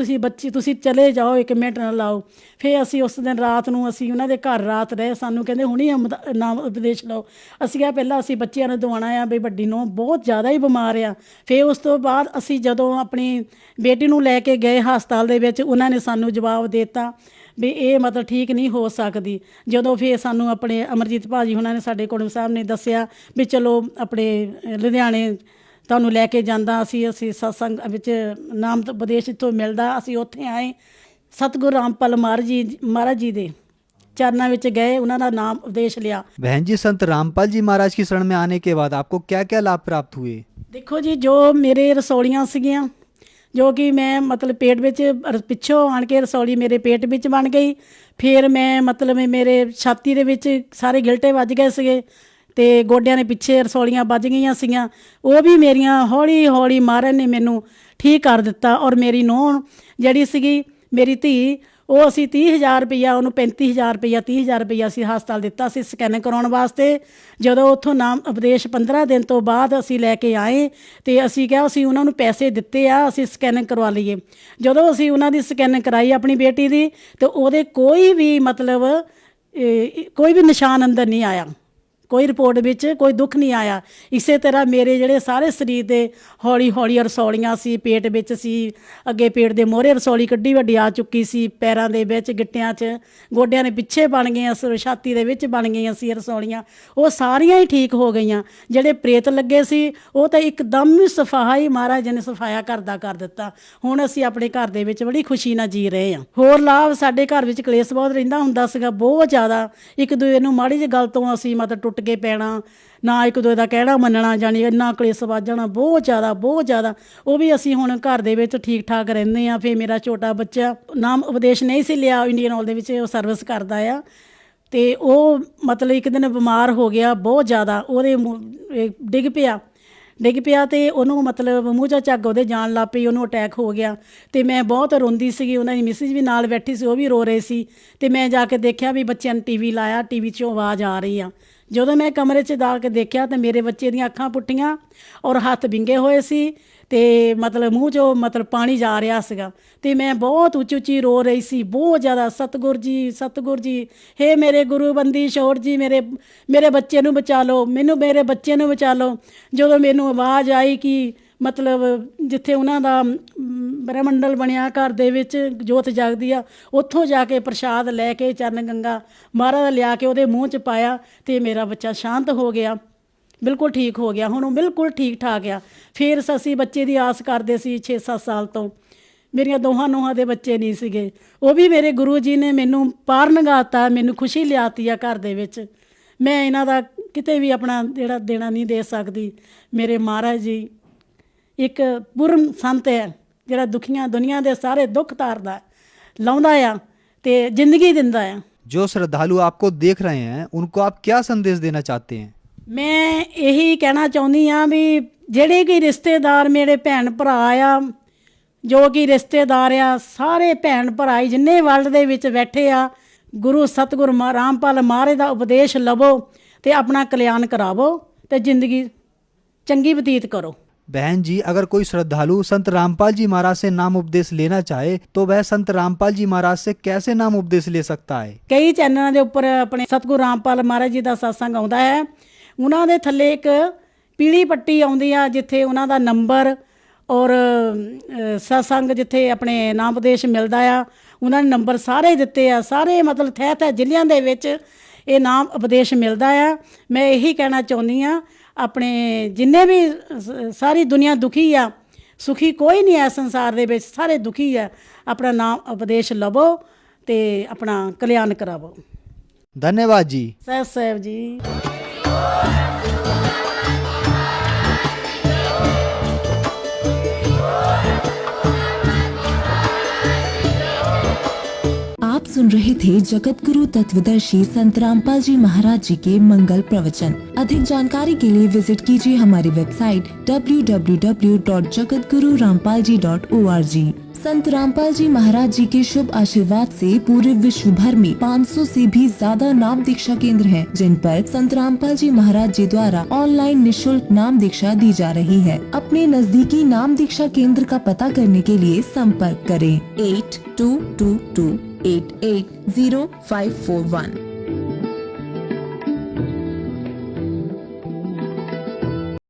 ਤੁਸੀਂ ਚਲੇ ਜਾਓ, 1 ਮਿੰਟ ਨਾ ਲਾਓ। ਫਿਰ ਅਸੀਂ ਉਸ ਦਿਨ ਰਾਤ ਨੂੰ ਅਸੀਂ ਉਹਨਾਂ ਦੇ ਘਰ ਰਾਤ ਰਹੇ, ਸਾਨੂੰ ਕਹਿੰਦੇ ਹੁਣੀ ਨਾਮ ਉਪਦੇਸ਼ ਲਓ। ਅਸੀਂ ਕਿਹਾ ਪਹਿਲਾਂ ਅਸੀਂ ਬੱਚਿਆਂ ਨੂੰ ਦਵਾਉਣਾ ਆ, ਵੀ ਵੱਡੀ ਨੂੰ ਬਹੁਤ ਜ਼ਿਆਦਾ ਹੀ ਬਿਮਾਰ ਆ। ਫਿਰ ਉਸ ਤੋਂ ਬਾਅਦ ਅਸੀਂ ਜਦੋਂ ਆਪਣੀ ਬੇਟੀ ਨੂੰ ਲੈ ਕੇ ਗਏ ਹਸਪਤਾਲ ਦੇ ਵਿੱਚ, ਉਹਨਾਂ ਨੇ ਸਾਨੂੰ ਜਵਾਬ ਦੇ ਦਿੱਤਾ ਵੀ ਇਹ ਮਤਲਬ ਠੀਕ ਨਹੀਂ ਹੋ ਸਕਦੀ। ਜਦੋਂ ਫਿਰ ਸਾਨੂੰ ਆਪਣੇ ਅਮਰਜੀਤ ਭਾਜੀ ਉਹਨਾਂ ਨੇ, ਸਾਡੇ ਕੁੜਮ ਸਾਹਿਬ ਨੇ ਦੱਸਿਆ ਵੀ ਚਲੋ ਆਪਣੇ ਲੁਧਿਆਣੇ ਤੁਹਾਨੂੰ ਲੈ ਕੇ ਜਾਂਦਾ, ਅਸੀਂ ਸਤਸੰਗ ਵਿੱਚ ਨਾਮ ਉਪਦੇਸ਼ ਇੱਥੋਂ ਮਿਲਦਾ, ਅਸੀਂ ਉੱਥੇ ਆਏ। ਸਤਿਗੁਰੂ ਰਾਮਪਾਲ ਮਹਾਰਾਜ ਜੀ ਦੇ चरणों में गए, उन्होंने नाम उपदेश लिया। बहन जी, संत रामपाल जी महाराज की शरण में आने के बाद आपको क्या क्या लाभ प्राप्त हुए? देखो जी, जो मेरे रसौलियाँ सीगियां, जो कि मैं मतलब पेट विच पिछों आन के रसौली मेरे पेट विच बन गई। फिर मैं मतलब मेरे छाती दे विच सारे गिलटे वज गए सीगे ते गोडियां ने पिछे रसौलियां वज गईयां सीगियां। वो भी मेरियां हौली हौली महाराज ने मैनू ठीक कर दिता। और मेरी नूंह जिहड़ी सीगी मेरी धी, ਉਹ ਅਸੀਂ 30,000 ਰੁਪਈਆ, ਉਹਨੂੰ 35,000 ਰੁਪਈਆ 30,000 ਰੁਪਈਆ ਅਸੀਂ ਹਸਪਤਾਲ ਦਿੱਤਾ ਸੀ ਸਕੈਨਿੰਗ ਕਰਾਉਣ ਵਾਸਤੇ। ਜਦੋਂ ਉੱਥੋਂ ਨਾਮ ਉਪਦੇਸ਼ 15 ਦਿਨ ਤੋਂ ਬਾਅਦ ਅਸੀਂ ਲੈ ਕੇ ਆਏ ਤੇ ਅਸੀਂ ਕਿਹਾ ਅਸੀਂ ਉਹਨਾਂ ਨੂੰ ਪੈਸੇ ਦਿੱਤੇ ਆ, ਅਸੀਂ ਸਕੈਨਿੰਗ ਕਰਵਾ ਲਈਏ। ਜਦੋਂ ਅਸੀਂ ਉਹਨਾਂ ਦੀ ਸਕੈਨਿੰਗ ਕਰਾਈ ਆਪਣੀ ਬੇਟੀ ਦੀ, ਤੇ ਉਹਦੇ ਕੋਈ ਵੀ ਮਤਲਬ ਕੋਈ ਵੀ ਨਿਸ਼ਾਨ ਅੰਦਰ ਨਹੀਂ ਆਇਆ, कोई रिपोर्ट विच कोई दुख नहीं आया। इसे तरह मेरे जिहड़े सारे शरीर दे हौली हौली रसौलियां सी, पेट विच सी, अगे पेट दे मोहरे रसौली कड्डी वड्डी आ चुकी सी, पैरां दे विच, गिट्टियां च, गोडियां ने पिछे बन गईयां, छाती दे विच बन गईयां सी रसौलियां, वो सारियां ही ठीक हो गईयां। जिहड़े प्रेत लगे सी वो तो एकदम ही सफाया ही महाराज ने सफाया करदा कर दिता। हुण असीं अपने घर दे विच बड़ी खुशी नाल जी रहे हां। होर लाभ साडे घर विच कलेश बहुत रहिंदा हुंदा सीगा, बहुत ज़्यादा। एक दूए नूं माड़ी जी गल तों असीं मतलब टुट के पैना, ना एक दूए का कहना मनना, जानी इन्ना कलेस वज जाना, बहुत ज़्यादा। वो भी असीं हुण घर दे विच ठीक ठाक रहिंदे आ। फिर मेरा छोटा बच्चा नाम उपदेश नहीं सी लिया, इंडियन ऑयल दे विच वो सर्विस करदा आ, ते वो मतलब एक दिन बीमार हो गया बहुत ज़्यादा। ਉਹਦੇ ਡਿੱਗ ਪਿਆ ਤੇ ਉਹਨੂੰ ਮਤਲਬ ਮੂੰਹ 'ਚ ਝੱਗ ਉਹਦੇ ਜਾਣ ਲੱਗ ਪਈ, ਉਹਨੂੰ ਅਟੈਕ ਹੋ ਗਿਆ। ਤੇ ਮੈਂ ਬਹੁਤ ਰੋਂਦੀ ਸੀਗੀ, ਉਹਨਾਂ ਦੀ ਮਿਸਿਸ ਵੀ ਨਾਲ ਬੈਠੀ ਸੀ, ਉਹ ਵੀ ਰੋ ਰਹੇ ਸੀ। ਤੇ ਮੈਂ ਜਾ ਕੇ ਦੇਖਿਆ ਵੀ ਬੱਚਿਆਂ ਨੇ ਟੀਵੀ ਲਾਇਆ, ਟੀਵੀ 'ਚੋਂ ਆਵਾਜ਼ ਆ ਰਹੀ ਆ। ਜਦੋਂ ਮੈਂ ਕਮਰੇ 'ਚ ਜਾ ਕੇ ਦੇਖਿਆ ਤਾਂ ਮੇਰੇ ਬੱਚੇ ਦੀਆਂ ਅੱਖਾਂ ਪੁੱਟੀਆਂ ਔਰ ਹੱਥ ਵਿੰਗੇ ਹੋਏ ਸੀ, ਤੇ ਮਤਲਬ ਮੂੰਹ 'ਚੋਂ ਮਤਲਬ ਪਾਣੀ ਜਾ ਰਿਹਾ ਸੀਗਾ। ਤੇ ਮੈਂ ਬਹੁਤ ਉੱਚੀ ਉੱਚੀ ਰੋ ਰਹੀ ਸੀ, ਬਹੁਤ ਜ਼ਿਆਦਾ, ਸਤਿਗੁਰ ਜੀ, ਹੇ ਮੇਰੇ ਗੁਰੂ ਬੰਦੀ ਛੋੜ ਜੀ, ਮੇਰੇ ਬੱਚੇ ਨੂੰ ਬਚਾ ਲਓ, ਮੇਰੇ ਬੱਚੇ ਨੂੰ ਬਚਾ ਲਓ। ਜਦੋਂ ਮੈਨੂੰ ਆਵਾਜ਼ ਆਈ ਕਿ ਮਤਲਬ ਜਿੱਥੇ ਉਹਨਾਂ ਦਾ ਬ੍ਰਹਮੰਡਲ ਬਣਿਆ ਘਰ ਦੇ ਵਿੱਚ ਜੋਤ ਜਗਦੀ ਆ, ਉੱਥੋਂ ਜਾ ਕੇ ਪ੍ਰਸ਼ਾਦ ਲੈ ਕੇ ਚਰਨ ਗੰਗਾ ਮਹਾਰਾਜ ਦਾ ਲਿਆ ਕੇ ਉਹਦੇ ਮੂੰਹ 'ਚ ਪਾਇਆ, ਤੇ ਮੇਰਾ ਬੱਚਾ ਸ਼ਾਂਤ ਹੋ ਗਿਆ, ਬਿਲਕੁਲ ਠੀਕ ਹੋ ਗਿਆ। ਹੁਣ ਉਹ ਬਿਲਕੁਲ ਠੀਕ ਠਾਕ ਆ। ਫਿਰ ਅਸੀਂ ਬੱਚੇ ਦੀ ਆਸ ਕਰਦੇ ਸੀ 6-7 ਸਾਲ ਤੋਂ। ਮੇਰੀਆਂ ਦੋਹਾਂ ਨੂੰਹਾਂ ਦੇ ਬੱਚੇ ਨਹੀਂ ਸੀਗੇ, ਉਹ ਵੀ ਮੇਰੇ ਗੁਰੂ ਜੀ ਨੇ ਮੈਨੂੰ ਪਾਰ ਲੰਘਾਤਾ, ਮੈਨੂੰ ਖੁਸ਼ੀ ਲਿਆਤੀ ਆ ਘਰ ਦੇ ਵਿੱਚ। ਮੈਂ ਇਹਨਾਂ ਦਾ ਕਿਤੇ ਵੀ ਆਪਣਾ ਜਿਹੜਾ ਦੇਣਾ ਨਹੀਂ ਦੇ ਸਕਦੀ। ਮੇਰੇ ਮਹਾਰਾਜ ਜੀ ਇੱਕ ਪੂਰਨ ਸੰਤ ਹੈ, ਜਿਹੜਾ ਦੁਖੀਆਂ ਦੁਨੀਆ ਦੇ ਸਾਰੇ ਦੁੱਖ ਤਾਰਦਾ, ਲਾਉਂਦਾ ਆ ਤੇ ਜ਼ਿੰਦਗੀ ਦਿੰਦਾ ਆ। जो श्रद्धालु आपको देख रहे हैं उनको आप क्या संदेश देना चाहते हैं? मैं यही कहना चाਹੁੰਦੀ ਹਾਂ ਵੀ ਜਿਹੜੇ ਕਿ ਰਿਸ਼ਤੇਦਾਰ ਮੇਰੇ ਭੈਣ ਭਰਾ ਆ, ਜੋ ਕਿ ਰਿਸ਼ਤੇਦਾਰ ਆ, ਸਾਰੇ ਭੈਣ ਭਰਾ ਜਿੰਨੇ ਵਰਲਡ ਦੇ ਵਿੱਚ ਬੈਠੇ ਆ, ਗੁਰੂ ਸਤਿਗੁਰੂ ਰਾਮਪਾਲ ਮਹਾਰਾਜ ਦਾ ਉਪਦੇਸ਼ ਲਵੋ ਤੇ ਆਪਣਾ ਕਲਿਆਣ ਕਰਾਵੋ ਤੇ ਜ਼ਿੰਦਗੀ ਚੰਗੀ ਬਤੀਤ ਕਰੋ। बहन जी, अगर कोई श्रद्धालु संत रामपाल जी महाराज से नाम उपदेश लेना चाहे तो वह संत रामपाल जी महाराज से कैसे नाम उपदेश ले सकता है? कई चैनलों के उपर अपने सतगुरु रामपाल महाराज जी का सत्संग आता है, उन्होंने थले एक पीली पट्टी आती है जिथे उन्हों का नंबर और सत्संग जिथे अपने नाम उपदेश मिलता है, उन्होंने नंबर सारे दिते आ, सारे मतलब थे जिलियां दे विच ये नाम उपदेश मिलता है। मैं यही कहना चाहती हाँ, अपने जिन्ने भी सारी दुनिया दुखी आ, सुखी कोई नहीं है संसार दे विच, सारे दुखी है। अपना नाम उपदेश लवो ते अपना कल्याण करावो। धन्यवाद जी। सत साहिब जी। आप सुन रहे थे जगत गुरु तत्वदर्शी संत रामपाल जी महाराज जी के मंगल प्रवचन। अधिक जानकारी के लिए विजिट कीजिए हमारी वेबसाइट www.jagatgururampalji.org। संत रामपाल जी महाराज जी के शुभ आशीर्वाद से पूरे विश्व भर में 500 से भी ज्यादा नाम दीक्षा केंद्र हैं, जिन पर संत रामपाल जी महाराज जी द्वारा ऑनलाइन निशुल्क नाम दीक्षा दी जा रही है। अपने नजदीकी नाम दीक्षा केंद्र का पता करने के लिए संपर्क करें 8222880541।